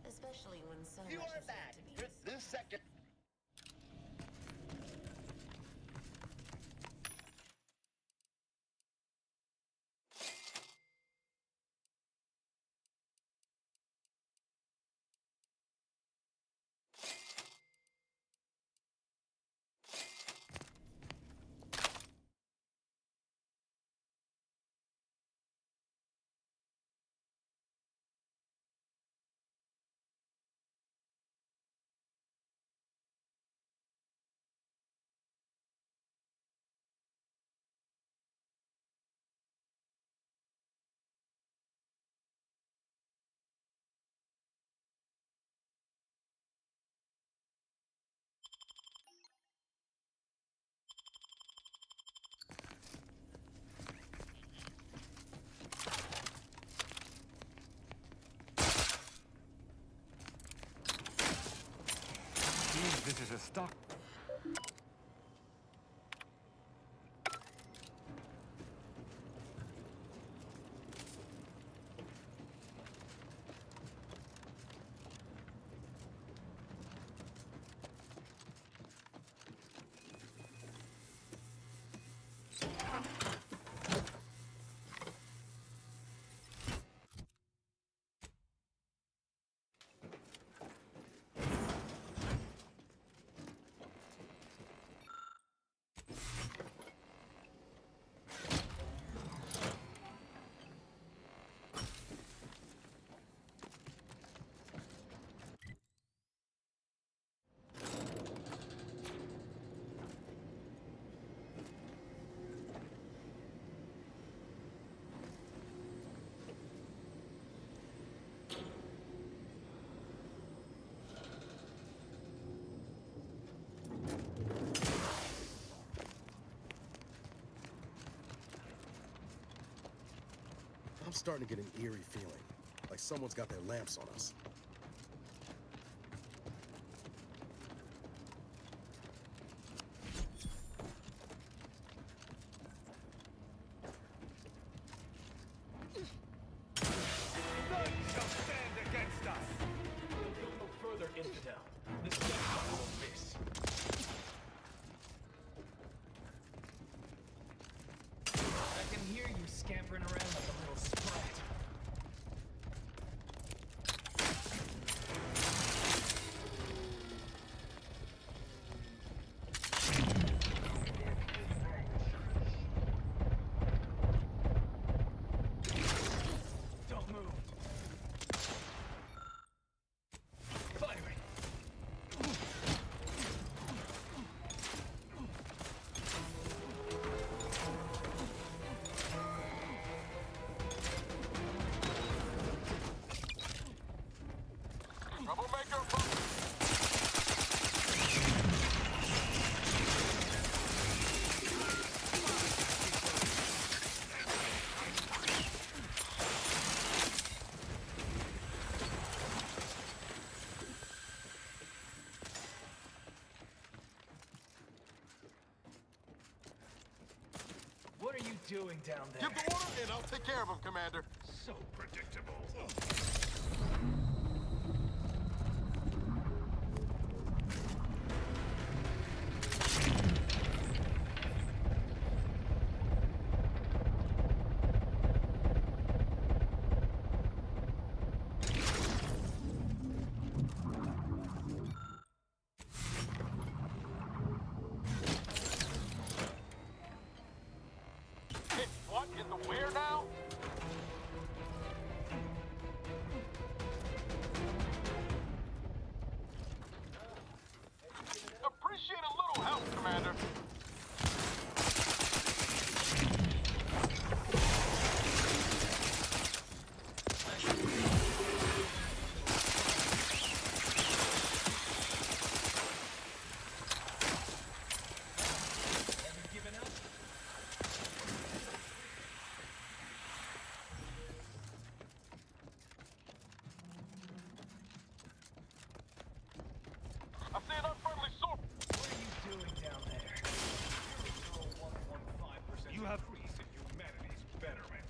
U: Especially when so
J: You
U: much
J: are
U: is
J: back.
U: yet to be.
J: This sector.
A: Seems this is a stock.
R: I'm starting to get an eerie feeling, like someone's got their lamps on us.
A: None shall stand against us!
G: We'll go no further, infidel. This sector will miss. I can hear you scampering around like a little sprat. Don't move. Firing.
K: Troublemaker,
G: What are you doing down there?
K: give the order and I'll take care of him, Commander.
G: So predictable.
K: Hey, what in the where now? Appreciate a little help, Commander.
G: Have you given up?
K: I see an unfriendly sword.
G: What are you doing down there? 0.115%
A: You have-
G: increase in humanity's betterment.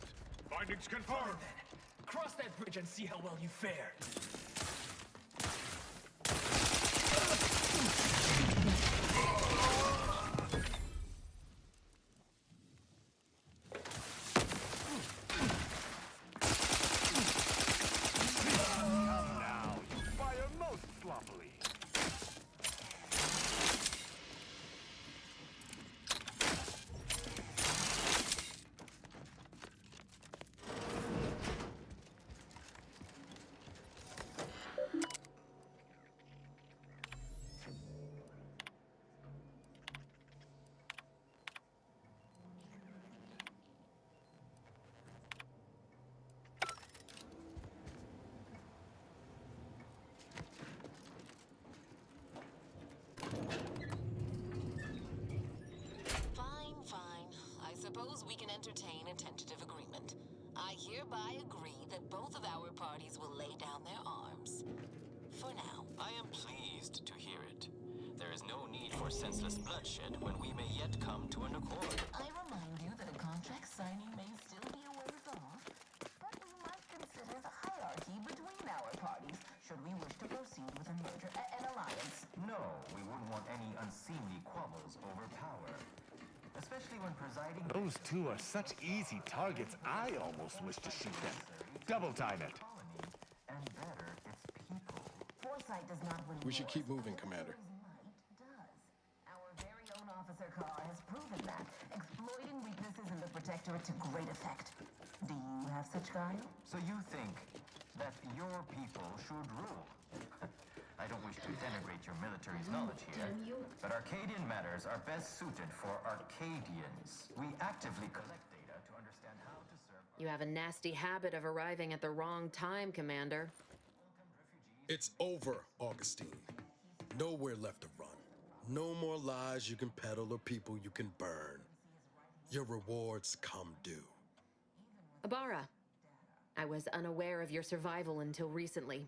G: Findings confirmed. Then, cross that bridge and see how well you fare.
A: Come now, you fire most sloppily.
S: Fine, fine. I suppose we can entertain a tentative agreement. I hereby agree that both of our parties will lay down their arms. For now.
T: I am pleased to hear it. There is no need for senseless bloodshed when we may yet come to an accord.
U: I remind you that a contract signing may still be a ways off, but we might consider the hierarchy between our parties should we wish to proceed with a merger, an alliance.
T: No, we wouldn't want any unseemly quabbles over power. Especially when presiding...
A: Those two are such easy targets, I almost wish to shoot them. Double time it.
T: And better its people.
U: Foresight does not win
R: We should
U: wars,
R: keep
U: but
R: moving, Commander.
U: might does. Our very own Officer Carr has proven that, exploiting weaknesses in the Protectorate to great effect. Do you have such guile?
T: So you think that your people should rule? I don't wish to denigrate your military's knowledge here, but Arcadian matters are best suited for Arcadians. We actively collect data to understand how to serve...
M: You have a nasty habit of arriving at the wrong time, Commander.
R: It's over, Augustine. Nowhere left to run. No more lies you can peddle or people you can burn. Your rewards come due.
M: Ibarra, I was unaware of your survival until recently.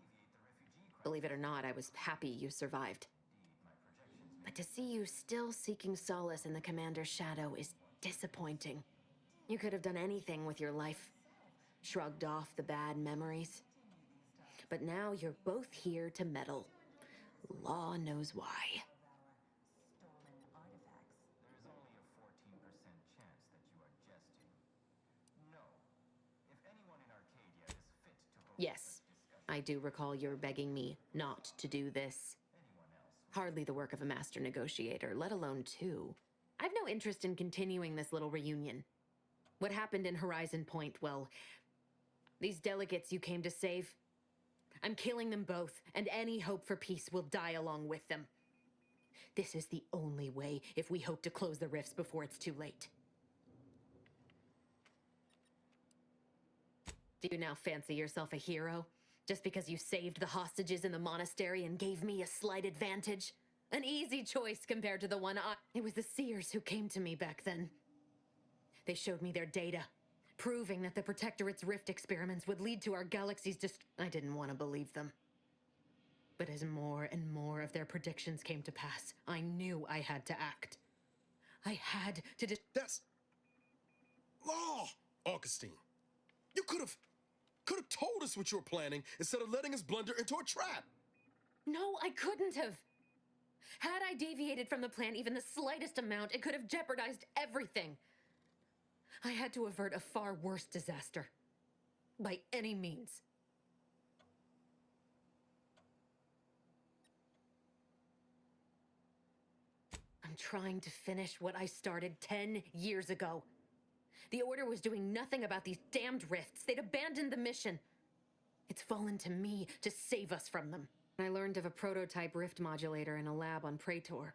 M: Believe it or not, I was happy you survived. But to see you still seeking solace in the Commander's shadow is disappointing. You could have done anything with your life. Shrugged off the bad memories. But now you're both here to meddle. Law knows why.
T: There's only a 14% chance that you are jesting. No. If anyone in Arcadia is fit to hold
M: Yes, I do recall you're begging me not to do this. Hardly the work of a master negotiator, let alone two. I've no interest in continuing this little reunion. What happened in Horizon Point, well, these delegates you came to save, I'm killing them both, and any hope for peace will die along with them. This is the only way if we hope to close the rifts before it's too late. Do you now fancy yourself a hero? Just because you saved the hostages in the monastery and gave me a slight advantage? An easy choice compared to the one It was the Seers who came to me back then. They showed me their data, proving that the Protectorate's rift experiments would lead to our galaxy's I didn't want to believe them. But as more and more of their predictions came to pass, I knew I had to act. I had to
R: That's... law! Augustine, you could have told us what you were planning instead of letting us blunder into a trap.
M: No, I couldn't have. Had I deviated from the plan even the slightest amount, it could have jeopardized everything. I had to avert a far worse disaster. By any means. I'm trying to finish what I started 10 years ago. The Order was doing nothing about these damned rifts. They'd abandoned the mission. It's fallen to me to save us from them. I learned of a prototype rift modulator in a lab on Praetor.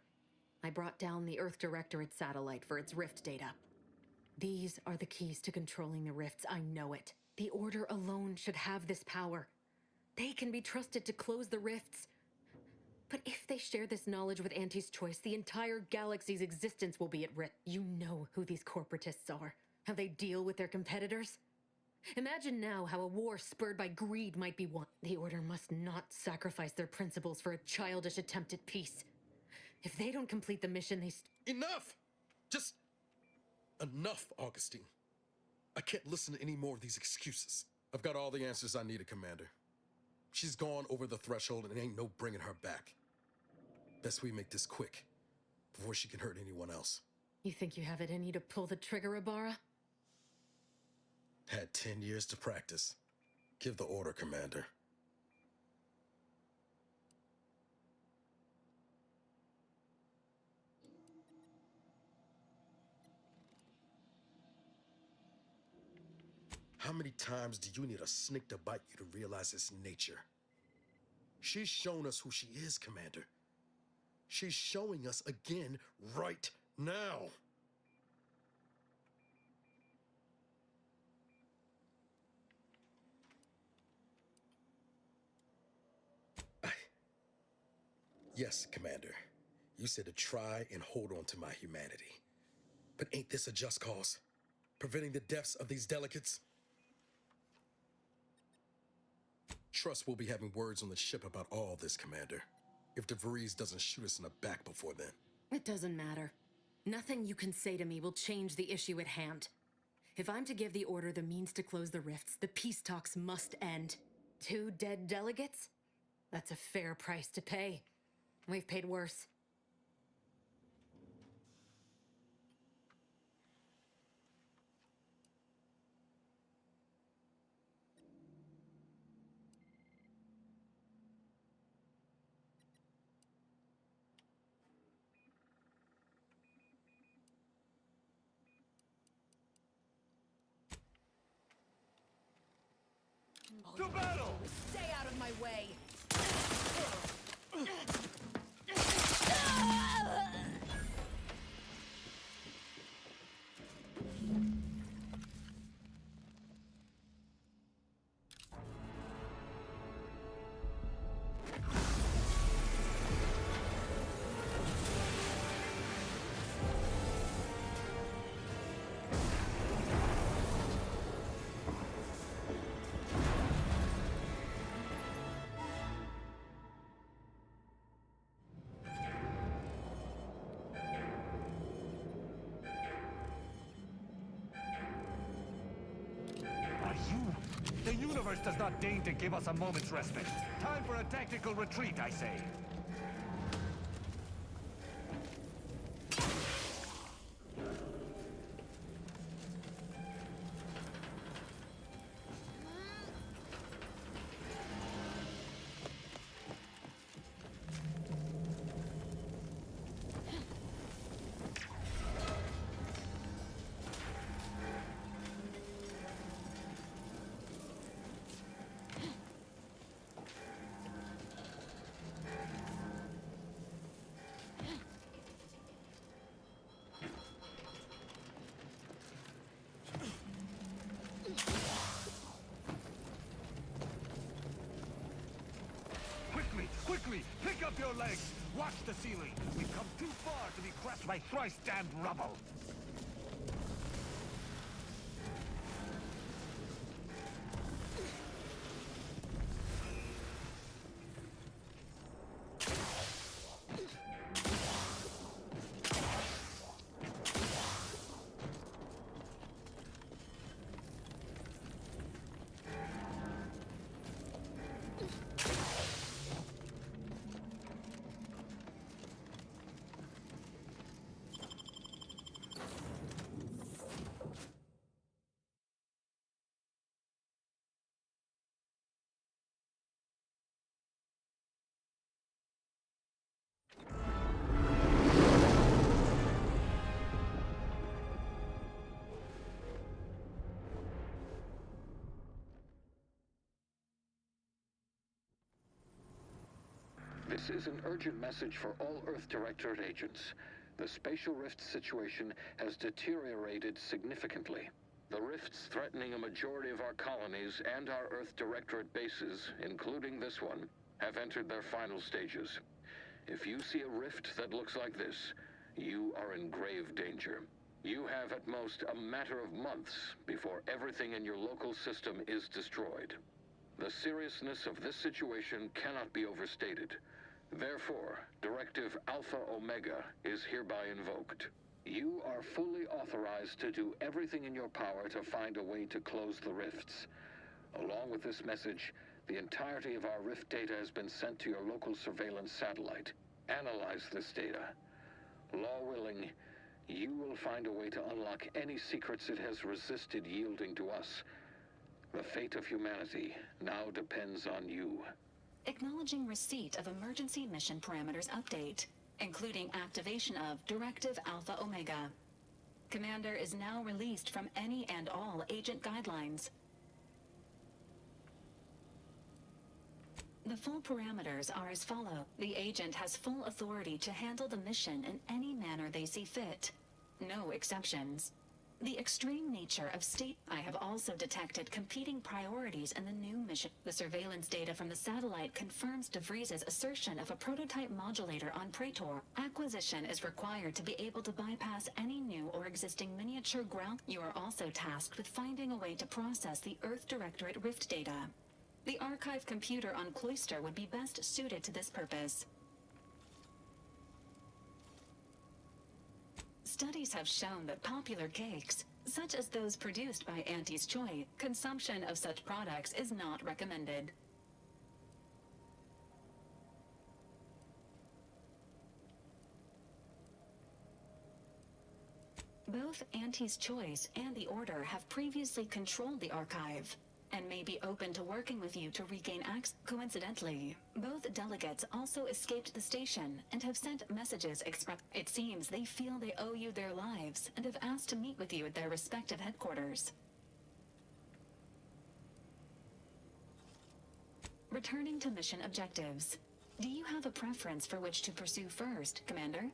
M: I brought down the Earth Directorate satellite for its rift data. These are the keys to controlling the rifts, I know it. The Order alone should have this power. They can be trusted to close the rifts. But if they share this knowledge with Auntie's Choice, the entire galaxy's existence will be at risk. You know who these corporatists are, how they deal with their competitors. Imagine now how a war spurred by greed might be won. The Order must not sacrifice their principles for a childish attempt at peace. If they don't complete the mission,
R: Enough! Just... enough, Augustine. I can't listen to any more of these excuses. I've got all the answers I needed, Commander. She's gone over the threshold and ain't no bringing her back. Best we make this quick, before she can hurt anyone else.
M: You think you have it in you to pull the trigger, Ibarra?
R: Had 10 years to practice. Give the order, Commander. How many times do you need a snake to bite you to realize its nature? She's shown us who she is, Commander. She's showing us again right now. Yes, Commander. You said to try and hold on to my humanity. But ain't this a just cause? Preventing the deaths of these delegates? Trust we'll be having words on the ship about all this, Commander. If DeVries doesn't shoot us in the back before then.
M: It doesn't matter. Nothing you can say to me will change the issue at hand. If I'm to give the Order the means to close the rifts, the peace talks must end. 2 dead delegates? That's a fair price to pay. We've paid worse.
A: To battle!
M: Stay out of my way!
A: universe does not deign to give us a moment's respite. Time for a tactical retreat, I say. Quickly, pick up your legs! Watch the ceiling! We've come too far to be crushed by thrice-damned rubble!
B: This is an urgent message for all Earth Directorate agents. The spatial rift situation has deteriorated significantly. The rifts threatening a majority of our colonies and our Earth Directorate bases, including this one, have entered their final stages. If you see a rift that looks like this, you are in grave danger. You have at most a matter of months before everything in your local system is destroyed. The seriousness of this situation cannot be overstated. Therefore, Directive Alpha Omega is hereby invoked. You are fully authorized to do everything in your power to find a way to close the rifts. Along with this message, the entirety of our rift data has been sent to your local surveillance satellite. Analyze this data. Law willing, you will find a way to unlock any secrets it has resisted yielding to us. The fate of humanity now depends on you.
Q: Acknowledging receipt of emergency mission parameters update, including activation of Directive Alpha Omega. Commander is now released from any and all agent guidelines. The full parameters are as follow. The agent has full authority to handle the mission in any manner they see fit. No exceptions. The extreme nature of state... I have also detected competing priorities in the new mission. The surveillance data from the satellite confirms DeVries's assertion of a prototype modulator on Praetor. Acquisition is required to be able to bypass any new or existing miniature ground... You are also tasked with finding a way to process the Earth Directorate Rift data. The archive computer on Cloister would be best suited to this purpose. Studies have shown that popular cakes, such as those produced by Auntie's Choice, consumption of such products is not recommended. Both Auntie's Choice and the Order have previously controlled the archive, and may be open to working with you to regain access. Coincidentally, both delegates also escaped the station and have sent messages It seems they feel they owe you their lives and have asked to meet with you at their respective headquarters. Returning to mission objectives. Do you have a preference for which to pursue first, Commander?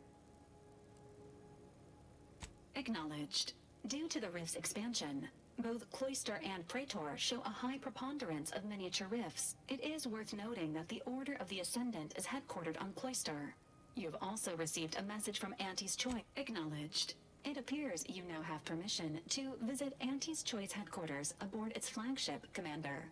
Q: Acknowledged. Due to the rift's expansion, both Cloister and Praetor show a high preponderance of miniature rifts. It is worth noting that the Order of the Ascendant is headquartered on Cloister. You have also received a message from Auntie's Choice. Acknowledged. It appears you now have permission to visit Auntie's Choice headquarters aboard its flagship, Commander.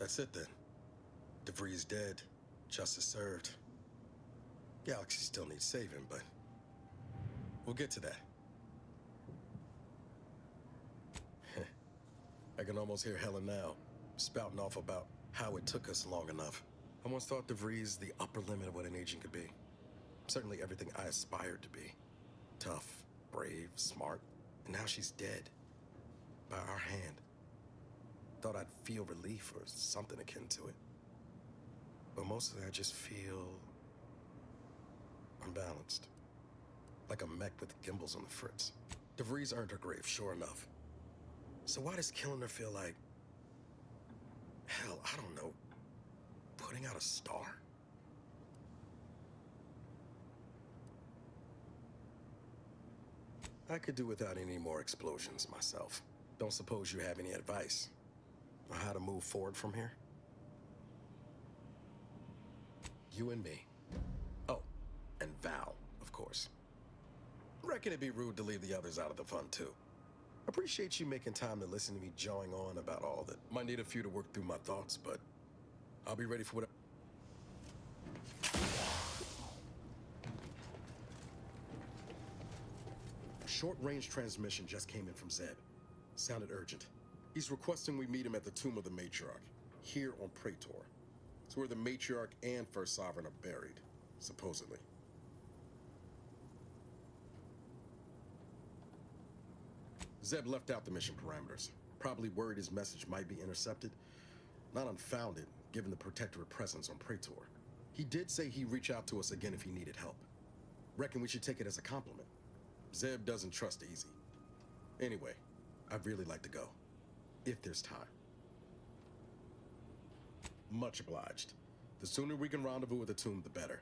R: That's it then. DeVries dead. Justice served. Galaxy still needs saving, but we'll get to that. I can almost hear Helen now, spouting off about how it took us long enough. I once thought DeVries the upper limit of what an agent could be. Certainly everything I aspired to be. Tough, brave, smart, and now she's dead. By our hand. Thought I'd feel relief or something akin to it. But mostly I just feel unbalanced. Like a mech with gimbals on the fritz. DeVries earned her grave, sure enough. So why does killing her feel like, hell, I don't know, putting out a star? I could do without any more explosions myself. Don't suppose you have any advice on how to move forward from here? You and me. Oh, and Val, of course. Reckon it'd be rude to leave the others out of the fun, too. Appreciate you making time to listen to me jawing on about all that. Might need a few to work through my thoughts, but I'll be ready for whatever. Short-range transmission just came in from Zeb. Sounded urgent. He's requesting we meet him at the tomb of the Matriarch, here on Praetor. It's where the Matriarch and First Sovereign are buried, supposedly. Zeb left out the mission parameters. Probably worried his message might be intercepted. Not unfounded, given the Protectorate presence on Praetor. He did say he'd reach out to us again if he needed help. Reckon we should take it as a compliment. Zeb doesn't trust easy. Anyway, I'd really like to go. If there's time. Much obliged. The sooner we can rendezvous at the tomb, the better.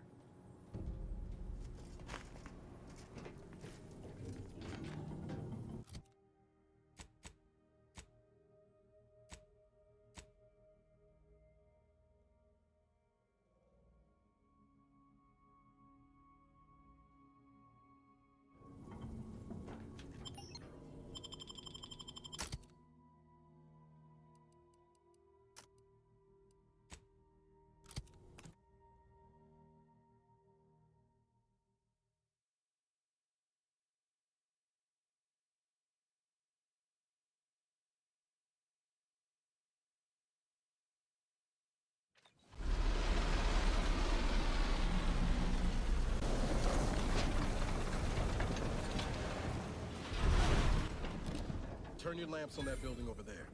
R: Turn your lamps on that building over there.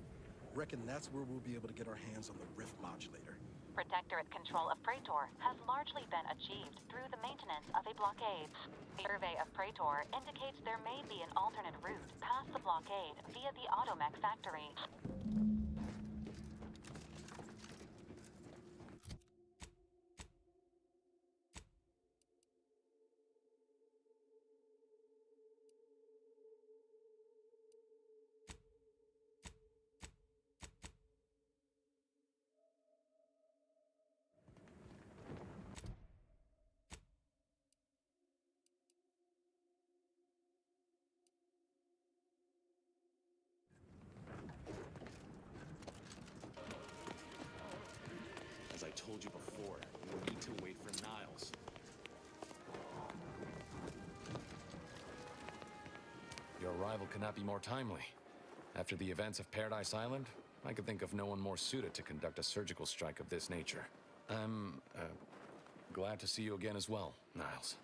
R: Reckon that's where we'll be able to get our hands on the Rift modulator.
I: Protectorate control of Praetor has largely been achieved through the maintenance of a blockade. The survey of Praetor indicates there may be an alternate route past the blockade via the Automech factory.
V: As I told you before, we need to wait for Niles.
W: Your arrival could not be more timely. After the events of Paradise Island, I could think of no one more suited to conduct a surgical strike of this nature. I'm, glad to see you again as well, Niles.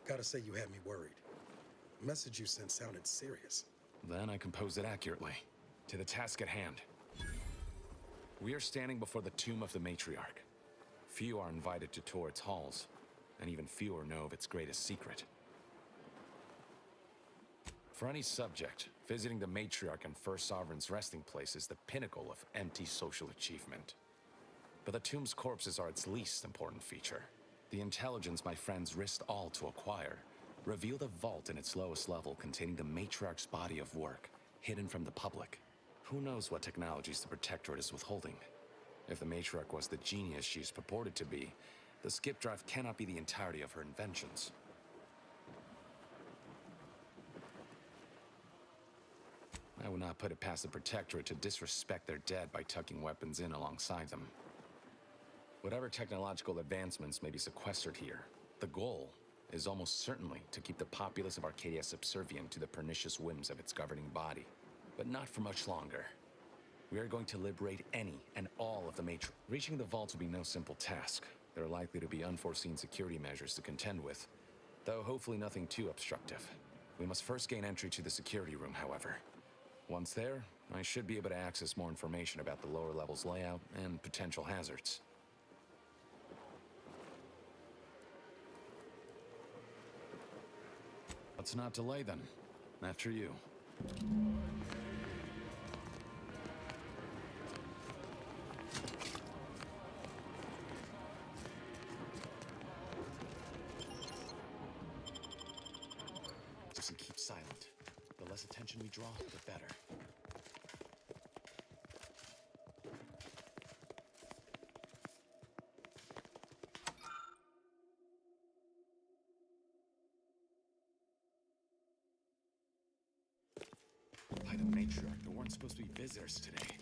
R: Gotta say you had me worried. The message you sent sounded serious.
W: Then I composed it accurately. To the task at hand. We are standing before the tomb of the Matriarch. Few are invited to tour its halls, and even fewer know of its greatest secret. For any subject, visiting the Matriarch and First Sovereign's resting place is the pinnacle of empty social achievement. But the tomb's corpses are its least important feature. The intelligence my friends risked all to acquire revealed a vault in its lowest level containing the Matriarch's body of work, hidden from the public. Who knows what technologies the Protectorate is withholding? If the Matriarch was the genius she's purported to be, the skip drive cannot be the entirety of her inventions. I would not put it past the Protectorate to disrespect their dead by tucking weapons in alongside them. Whatever technological advancements may be sequestered here, the goal is almost certainly to keep the populace of Arcadia subservient to the pernicious whims of its governing body. But not for much longer. We are going to liberate any and all of the Matrix. Reaching the vaults will be no simple task. There are likely to be unforeseen security measures to contend with, though hopefully nothing too obstructive. We must first gain entry to the security room, however. Once there, I should be able to access more information about the lower levels layout and potential hazards. Let's not delay then. After you. Just keep silent. The less attention we draw, the better. By the Matriarch, there weren't supposed to be visitors today.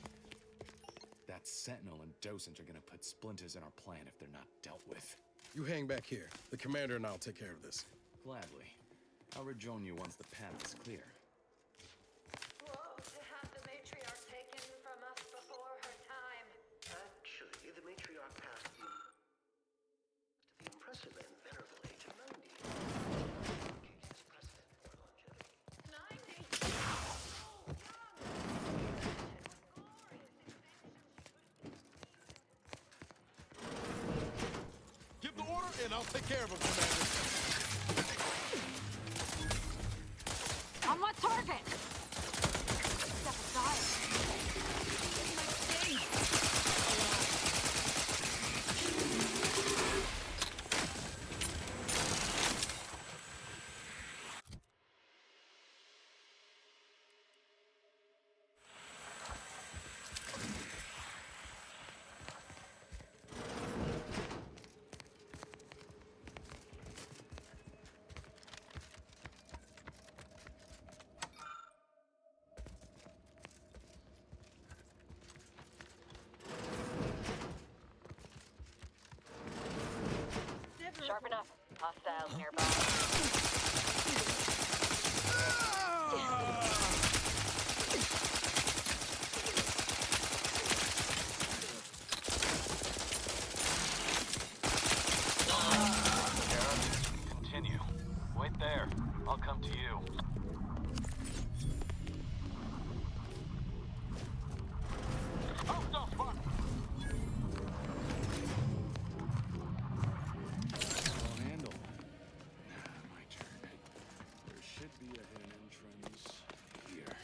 W: That Sentinel and Docent are gonna put splinters in our plan if they're not dealt with.
R: You hang back here. The commander and I'll take care of this.
W: Gladly. I'll rejoin you once the path is clear.
F: Whoa, to have the Matriarch taken from us before her time.
H: Actually, the Matriarch passed the impressive and venerable age of 90. Arcadia's precedent for longevity.
F: 90?
R: Give the order and I'll take care of him, Commander.
O: On what target? Step aside.
I: Sharp enough. Hostiles nearby.
E: Continue. Wait there. I'll come to you.
K: Hostile spot!
W: I'll handle. My turn. There should be a hidden entrance here.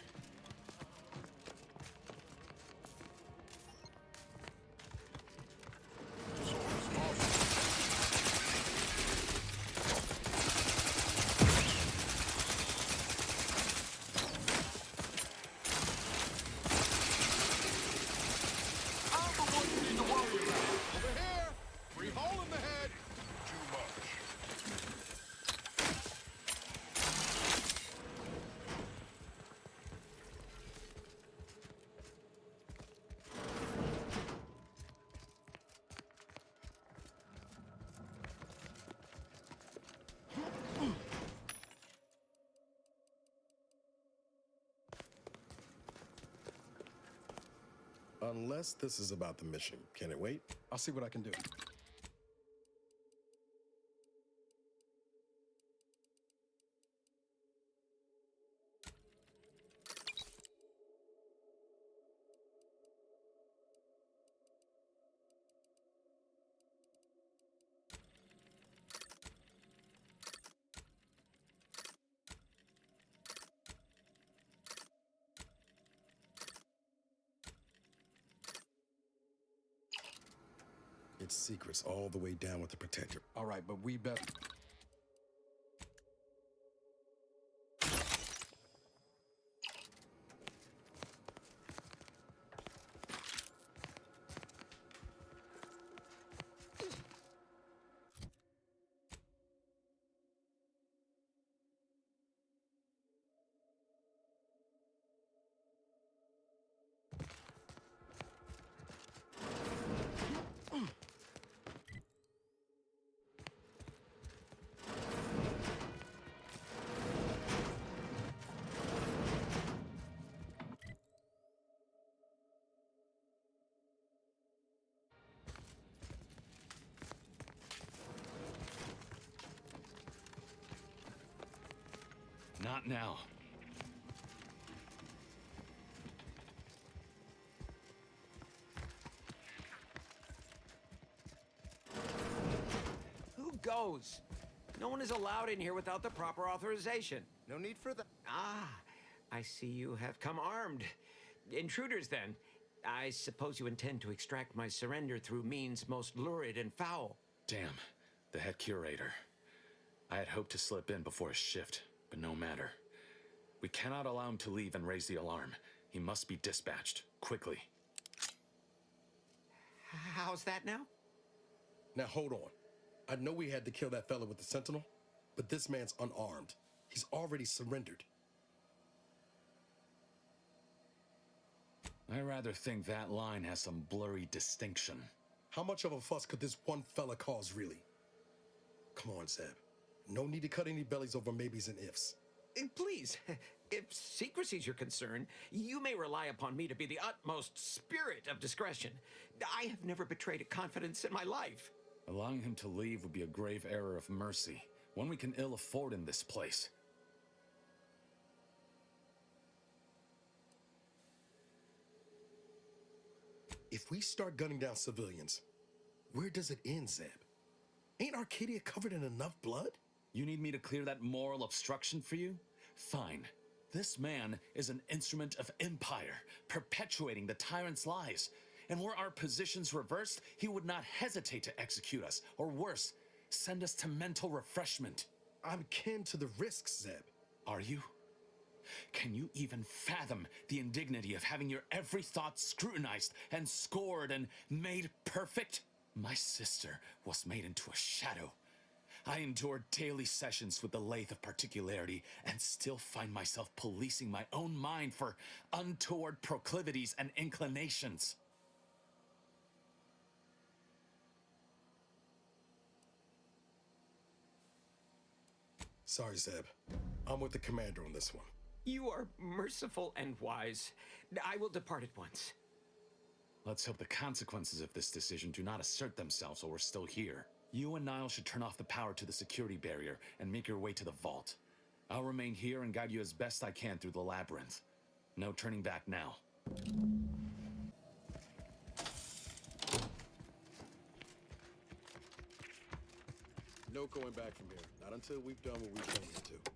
R: Unless this is about the mission. Can it wait? I'll see what I can do. It's secrets all the way down with the Protector. All right, but we better...
W: Not now.
L: Who goes? No one is allowed in here without the proper authorization.
J: No need for that.
L: Ah, I see you have come armed. Intruders, then. I suppose you intend to extract my surrender through means most lurid and foul.
W: Damn, the head curator. I had hoped to slip in before his shift, but no matter. We cannot allow him to leave and raise the alarm. He must be dispatched, quickly.
L: How's that now?
R: Now hold on. I know we had to kill that fella with the Sentinel, but this man's unarmed. He's already surrendered.
W: I rather think that line has some blurry distinction.
R: How much of a fuss could this one fella cause, really? Come on, Zeb. No need to cut any bellies over maybes and ifs.
L: Please, if secrecy's your concern, you may rely upon me to be the utmost spirit of discretion. I have never betrayed a confidence in my life.
W: Allowing him to leave would be a grave error of mercy, one we can ill afford in this place.
R: If we start gunning down civilians, where does it end, Zeb? Ain't Arcadia covered in enough blood?
W: You need me to clear that moral obstruction for you? Fine. This man is an instrument of empire, perpetuating the tyrant's lies. And were our positions reversed, he would not hesitate to execute us, or worse, send us to mental refreshment.
R: I'm kin to the risks, Zeb.
W: Are you? Can you even fathom the indignity of having your every thought scrutinized and scored and made perfect? My sister was made into a shadow. I endured daily sessions with the lathe of particularity and still find myself policing my own mind for untoward proclivities and inclinations.
R: Sorry, Zeb. I'm with the commander on this one.
L: You are merciful and wise. I will depart at once.
W: Let's hope the consequences of this decision do not assert themselves while we're still here. You and Niall should turn off the power to the security barrier and make your way to the vault. I'll remain here and guide you as best I can through the labyrinth. No turning back now.
R: No going back from here. Not until we've done what we came here to.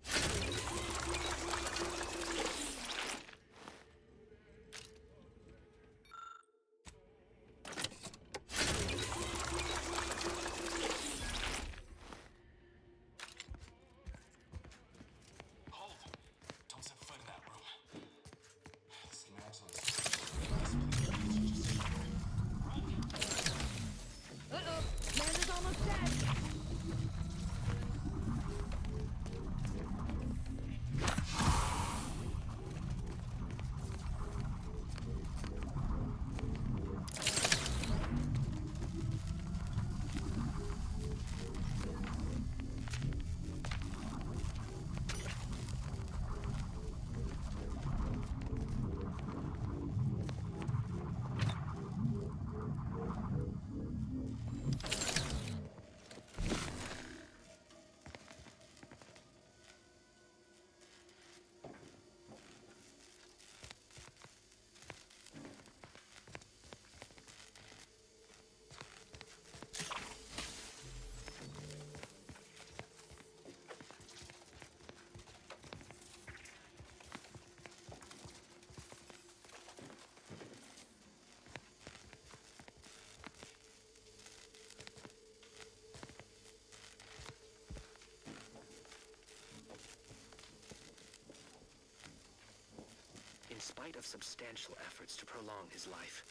B: In spite of substantial efforts to prolong his life,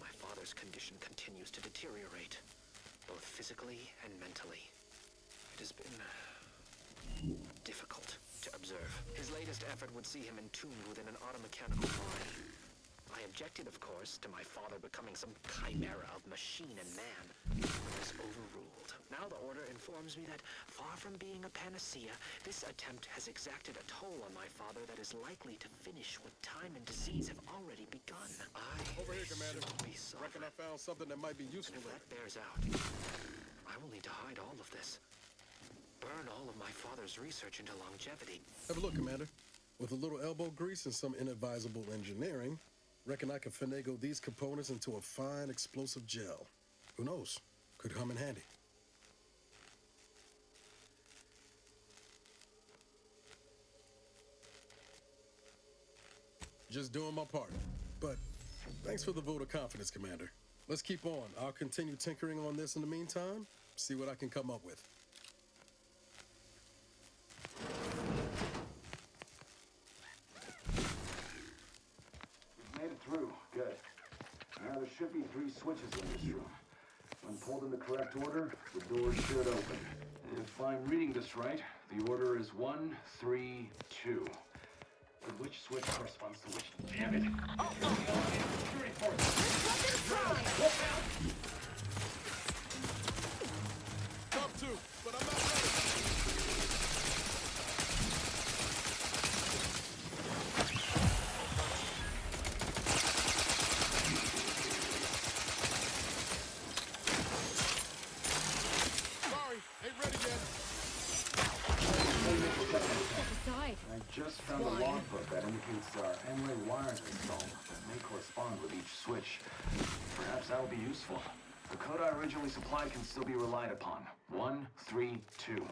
B: my father's condition continues to deteriorate, both physically and mentally. It has been difficult to observe. His latest effort would see him entombed within an automechanical body. I objected, of course, to my father becoming some chimera of machine and man, but was overruled. Now the Order informs me that, far from being a panacea, this attempt has exacted a toll on my father that is likely to finish when time and disease have already begun.
R: Over here, Commander.
B: Be sovereign.
R: Reckon I found something that might be useful.
B: And if that bears out, I will need to hide all of this.
H: burn all of my father's research into longevity.
R: Have a look, Commander. With a little elbow grease and some inadvisable engineering, reckon I can finagle these components into a fine explosive gel. Who knows? Could come in handy. Just doing my part. But thanks for the vote of confidence, Commander. Let's keep on. I'll continue tinkering on this in the meantime, see what I can come up with.
C: We've made it through. Good. Now there should be 3 switches in this room. When pulled in the correct order, the doors should open. If I'm reading this right, the order is 1, 3, 2. But which switch corresponds to which? Damn it! Security force!
R: Top 2, but I'm not ready. Sorry, ain't ready yet.
C: I just found a logbook that indicates there are N-way wires installed that may correspond with each switch. Perhaps that will be useful. The code I originally supplied can still be relied upon. 1, 3, 2.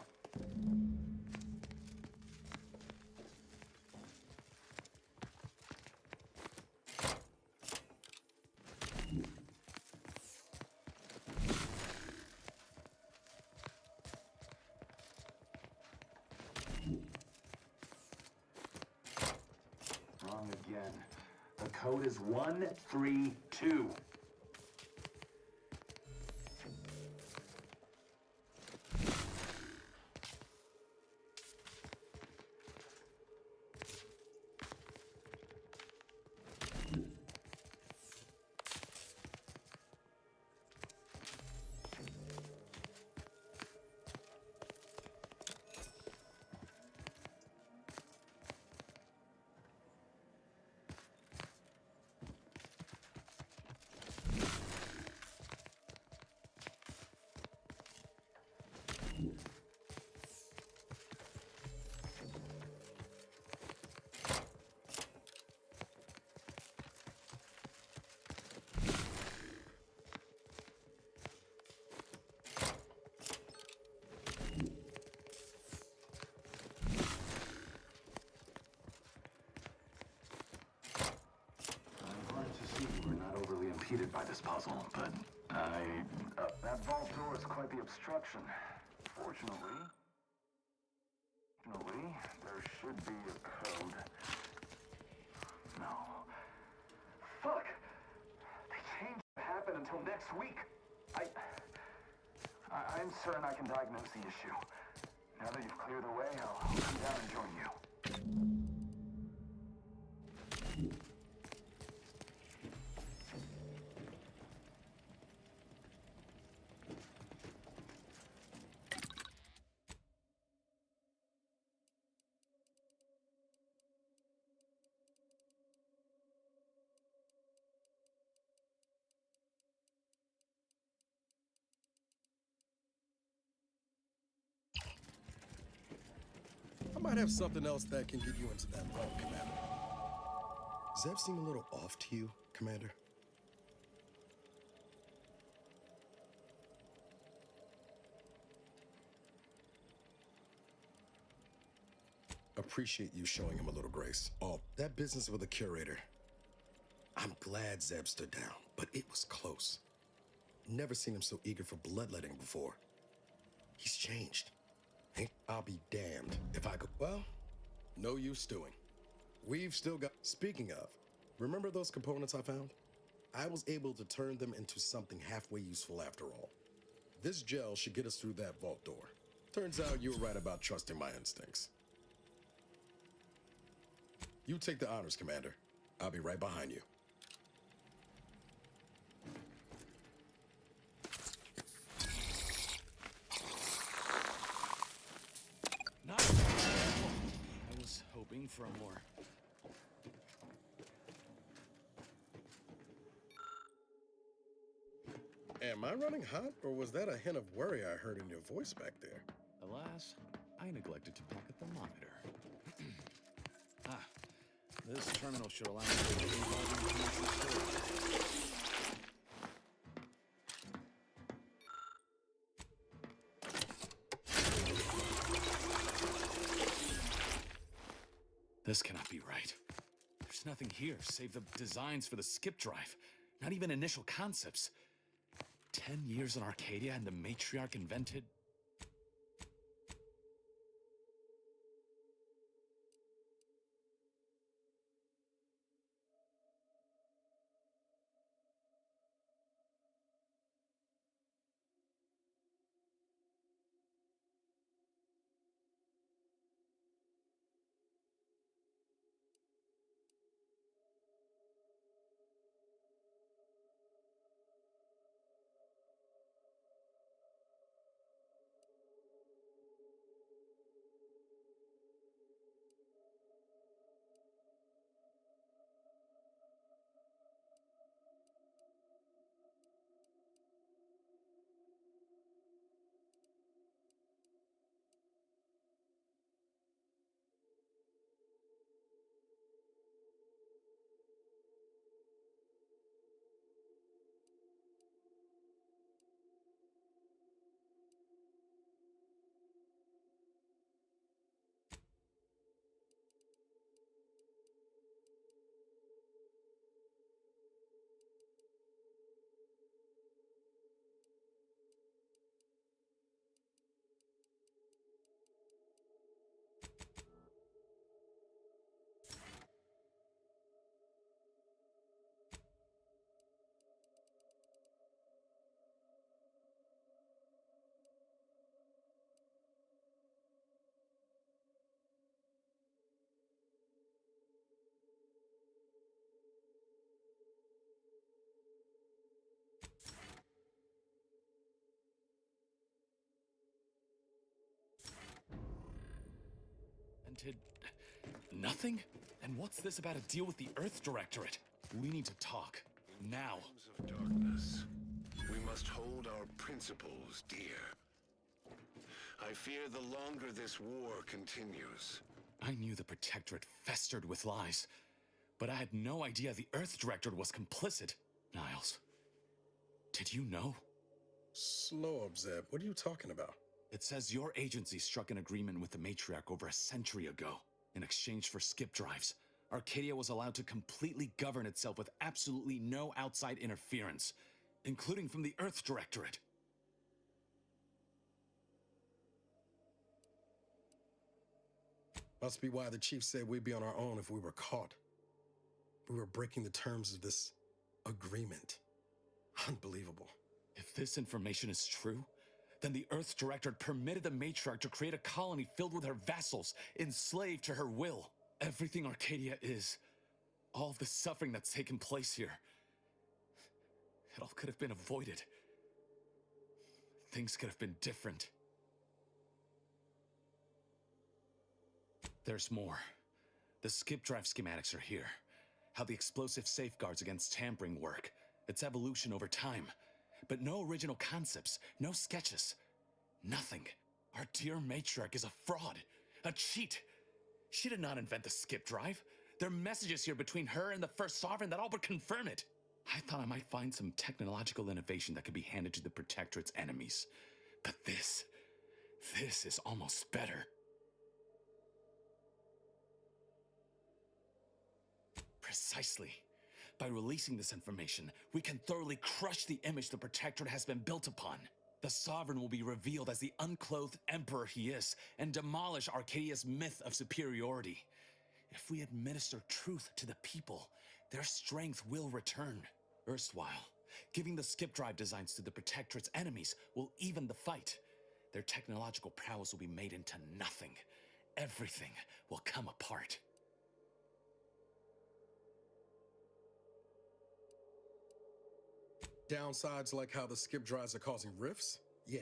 C: Wrong again. The code is 1, 3, 2. Impeded by this puzzle, but that vault door is quite the obstruction. Fortunately, there should be a code. No. Fuck! They changed what happened until next week. I'm certain I can diagnose the issue. Now that you've cleared the way, I'll come down and join you.
R: I might have something else that can get you into that vault, Commander. Does that seem a little off to you, Commander? Appreciate you showing him a little grace. Oh, that business with the curator. I'm glad Zeb stood down, but it was close. Never seen him so eager for bloodletting before. He's changed. I'll be damned if I go. Well, no use stewing. We've still got. Speaking of, remember those components I found? I was able to turn them into something halfway useful after all. This gel should get us through that vault door. Turns out you were right about trusting my instincts. You take the honors, Commander. I'll be right behind you.
V: I was hoping for a more...
R: Am I running hot, or was that a hint of worry I heard in your voice back there?
V: Alas, I neglected to pack a thermometer. This terminal should allow me to This cannot be right. There's nothing here save the designs for the skip drive. Not even initial concepts. 10 years in Arcadia and the Matriarch invented... Invented... nothing? And what's this about a deal with the Earth Directorate? We need to talk. Now.
D: Of darkness, we must hold our principles dear. I fear the longer this war continues.
V: I knew the Protectorate festered with lies, but I had no idea the Earth Directorate was complicit. Niles, did you know?
R: Slow up, Zeb. What are you talking about?
V: It says your agency struck an agreement with the Matriarch over a century ago. In exchange for skip drives, Arcadia was allowed to completely govern itself with absolutely no outside interference, including from the Earth Directorate.
R: Must be why the chief said we'd be on our own if we were caught. We were breaking the terms of this agreement. Unbelievable.
V: If this information is true, then the Earth Directorate permitted the Matriarch to create a colony filled with her vassals, enslaved to her will. Everything Arcadia is, all of the suffering that's taken place here, it all could have been avoided. Things could have been different. There's more. The skip drive schematics are here. How the explosive safeguards against tampering work, its evolution over time. But no original concepts, no sketches, nothing. Our dear Matriarch is a fraud, a cheat. She did not invent the skip drive. There are messages here between her and the First Sovereign that all but confirm it. I thought I might find some technological innovation that could be handed to the Protectorate's enemies. But this is almost better. Precisely. By releasing this information, we can thoroughly crush the image the Protectorate has been built upon. The Sovereign will be revealed as the unclothed Emperor he is, and demolish Arcadia's myth of superiority. If we administer truth to the people, their strength will return. Erstwhile, giving the skip drive designs to the Protectorate's enemies will even the fight. Their technological prowess will be made into nothing. Everything will come apart.
R: Downsides like how the skip drives are causing rifts? Yeah,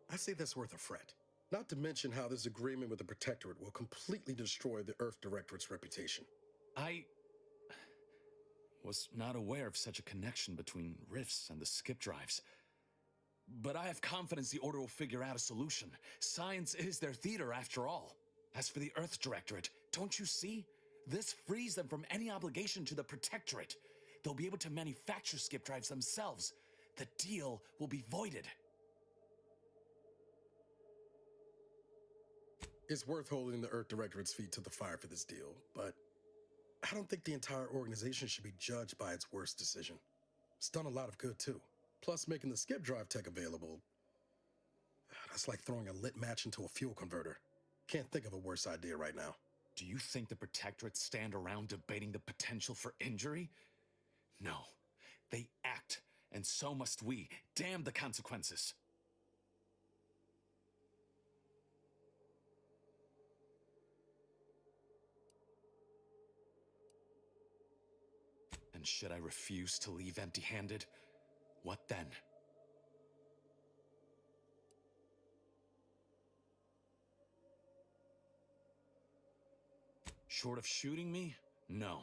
R: I say that's worth a fret. Not to mention how this agreement with the Protectorate will completely destroy the Earth Directorate's reputation.
V: I was not aware of such a connection between rifts and the skip drives. But I have confidence the Order will figure out a solution. Science is their theater, after all. As for the Earth Directorate, don't you see? This frees them from any obligation to the Protectorate. They'll be able to manufacture skip drives themselves. The deal will be voided.
R: It's worth holding the Earth Directorate's feet to the fire for this deal, but I don't think the entire organization should be judged by its worst decision. It's done a lot of good, too. Plus, making the skip drive tech available, that's like throwing a lit match into a fuel converter. Can't think of a worse idea right now.
V: Do you think the Protectorate stand around debating the potential for injury? No. They act, and so must we. Damn the consequences. And should I refuse to leave empty-handed? What then? Short of shooting me? No.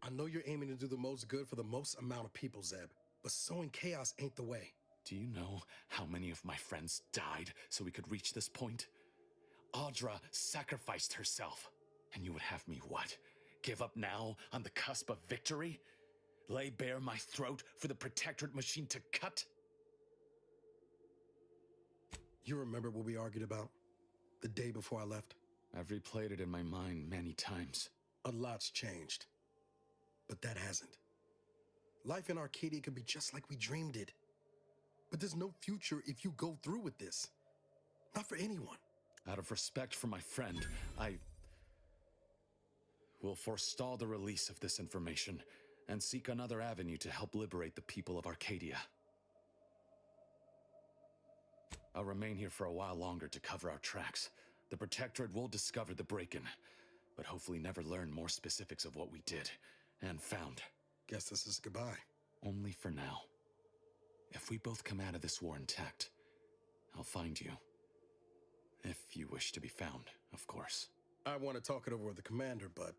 R: I know you're aiming to do the most good for the most amount of people, Zeb, but sowing chaos ain't the way.
V: Do you know how many of my friends died so we could reach this point? Audra sacrificed herself. And you would have me what? Give up now on the cusp of victory? Lay bare my throat for the Protectorate machine to cut?
R: You remember what we argued about the day before I left?
V: I've replayed it in my mind many times.
R: A lot's changed, but that hasn't. Life in Arcadia could be just like we dreamed it. But there's no future if you go through with this. Not for anyone.
V: Out of respect for my friend, I will forestall the release of this information and seek another avenue to help liberate the people of Arcadia. I'll remain here for a while longer to cover our tracks. The Protectorate will discover the break-in, but hopefully never learn more specifics of what we did and found.
R: Guess this is goodbye.
V: Only for now. If we both come out of this war intact, I'll find you. If you wish to be found, of course.
R: I want to talk it over with the commander, but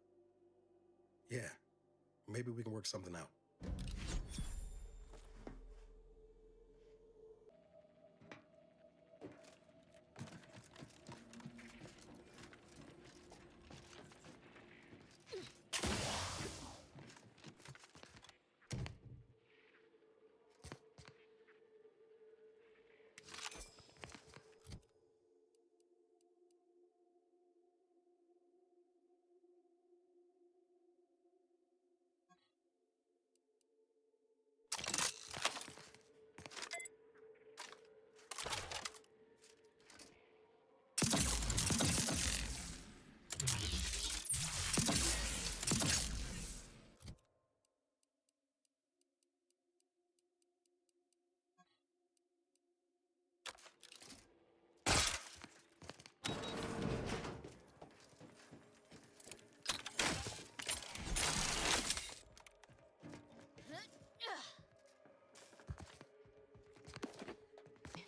R: yeah, maybe we can work something out.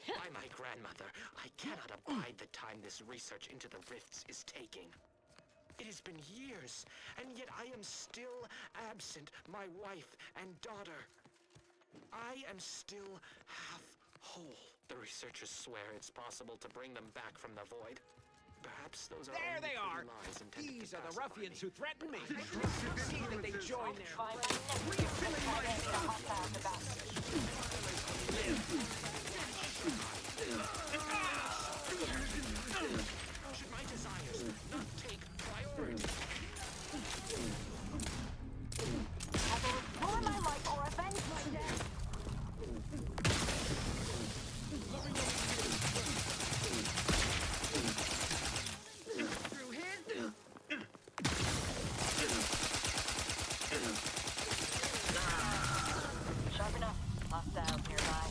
B: By my grandmother, I cannot abide the time this research into the rifts is taking. It has been years, and yet I am still absent my wife and daughter. I am still half whole. The researchers swear it's possible to bring them back from the void. Perhaps those are
L: There
B: only
L: they are!
B: pretty lies intended
L: These
B: to
L: are the
B: pacify
L: ruffians
B: me.
L: who threatened me! See that they join their...
B: Should my desires not take priority?
U: I will restore my life or avenge my death.
B: Through here?
I: Sharp enough. Hostiles nearby.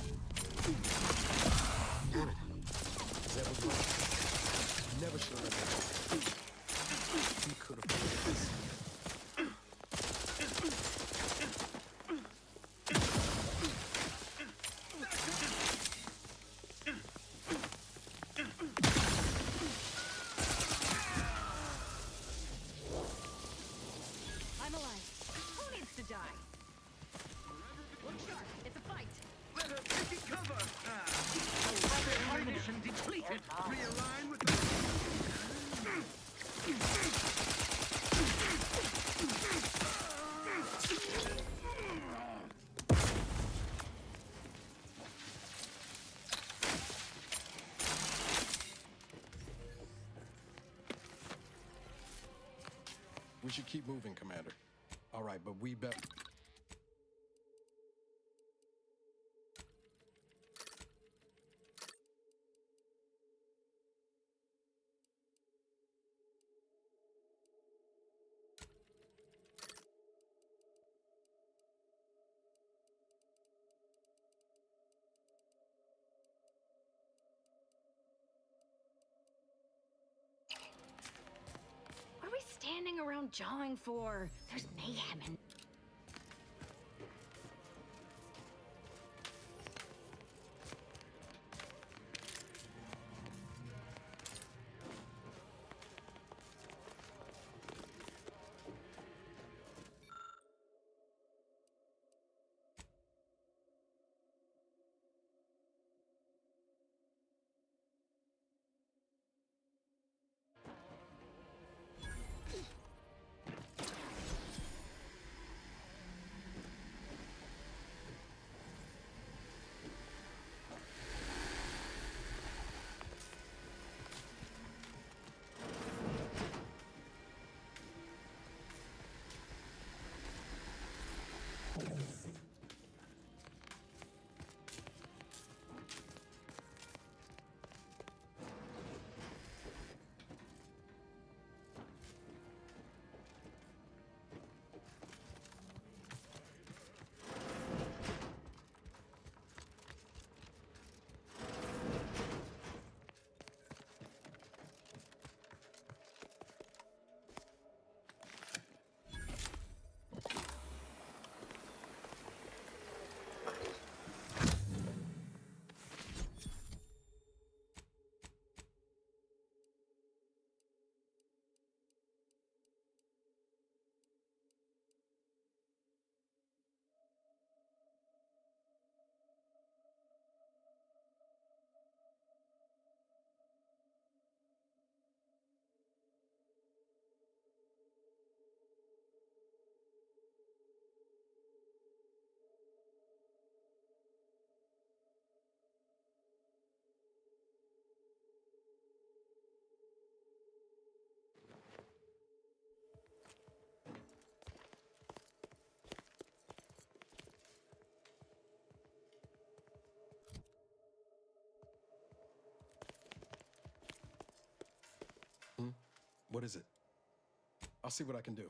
R: Damn it. Zeb was right. Never should have let that happen. He could have prevented this.
O: I'm alive. Who needs to die? Look sharp. It's a fight.
J: Let her take it cover! Ammunition depleted! Realign with the...
R: We should keep moving, Commander. All right, but we bet...
O: What are we standing around jawing for? There's mayhem in...
R: What is it? I'll see what I can do.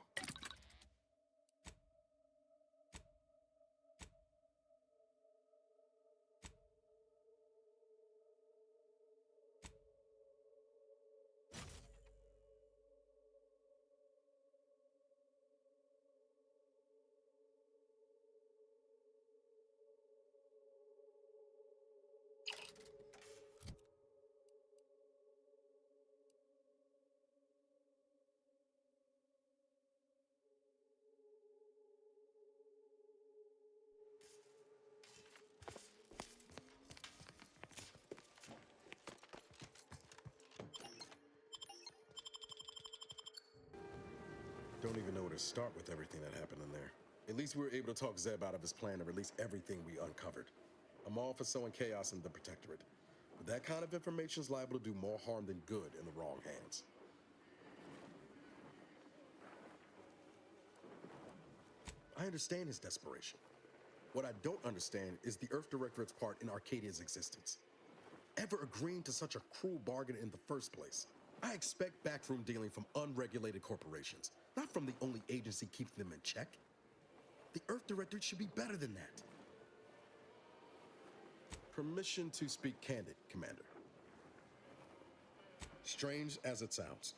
R: Don't even know where to start with everything that happened in there. At least we were able to talk Zeb out of his plan to release everything we uncovered. I'm all for sowing chaos in the Protectorate, but that kind of information is liable to do more harm than good in the wrong hands. I understand his desperation. What I don't understand is the Earth Directorate's part in Arcadia's existence. Ever agreeing to such a cruel bargain in the first place? I expect backroom dealing from unregulated corporations, not from the only agency keeping them in check. The Earth Directorate should be better than that. Permission to speak candid, Commander. Strange as it sounds,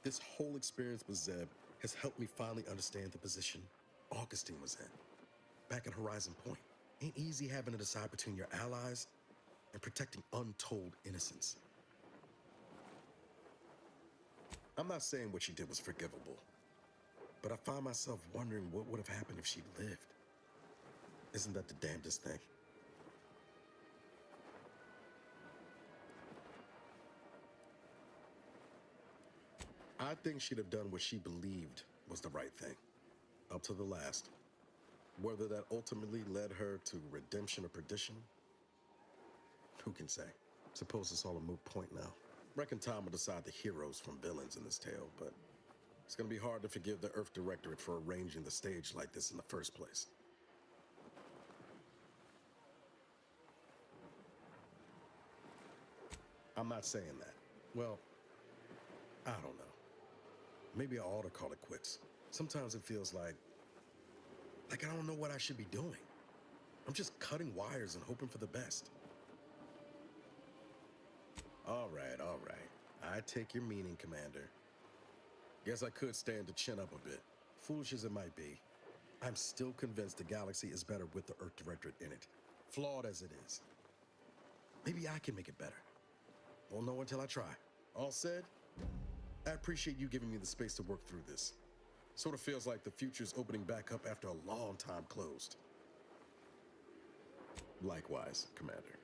R: this whole experience with Zeb has helped me finally understand the position Augustine was in. Back at Horizon Point, ain't easy having to decide between your allies and protecting untold innocence. I'm not saying what she did was forgivable, but I find myself wondering what would have happened if she'd lived. Isn't that the damnedest thing? I think she'd have done what she believed was the right thing, up to the last. Whether that ultimately led her to redemption or perdition, who can say? Suppose it's all a moot point now. Reckon time will decide the heroes from villains in this tale, but it's gonna be hard to forgive the Earth Directorate for arranging the stage like this in the first place. I'm not saying that. Well, I don't know. Maybe I ought to call it quits. Sometimes it feels like I don't know what I should be doing. I'm just cutting wires and hoping for the best. All right. I take your meaning, Commander. Guess I could stand to chin up a bit. Foolish as it might be, I'm still convinced the galaxy is better with the Earth Directorate in it. Flawed as it is. Maybe I can make it better. Won't know until I try. All said, I appreciate you giving me the space to work through this. Sort of feels like the future's opening back up after a long time closed. Likewise, Commander.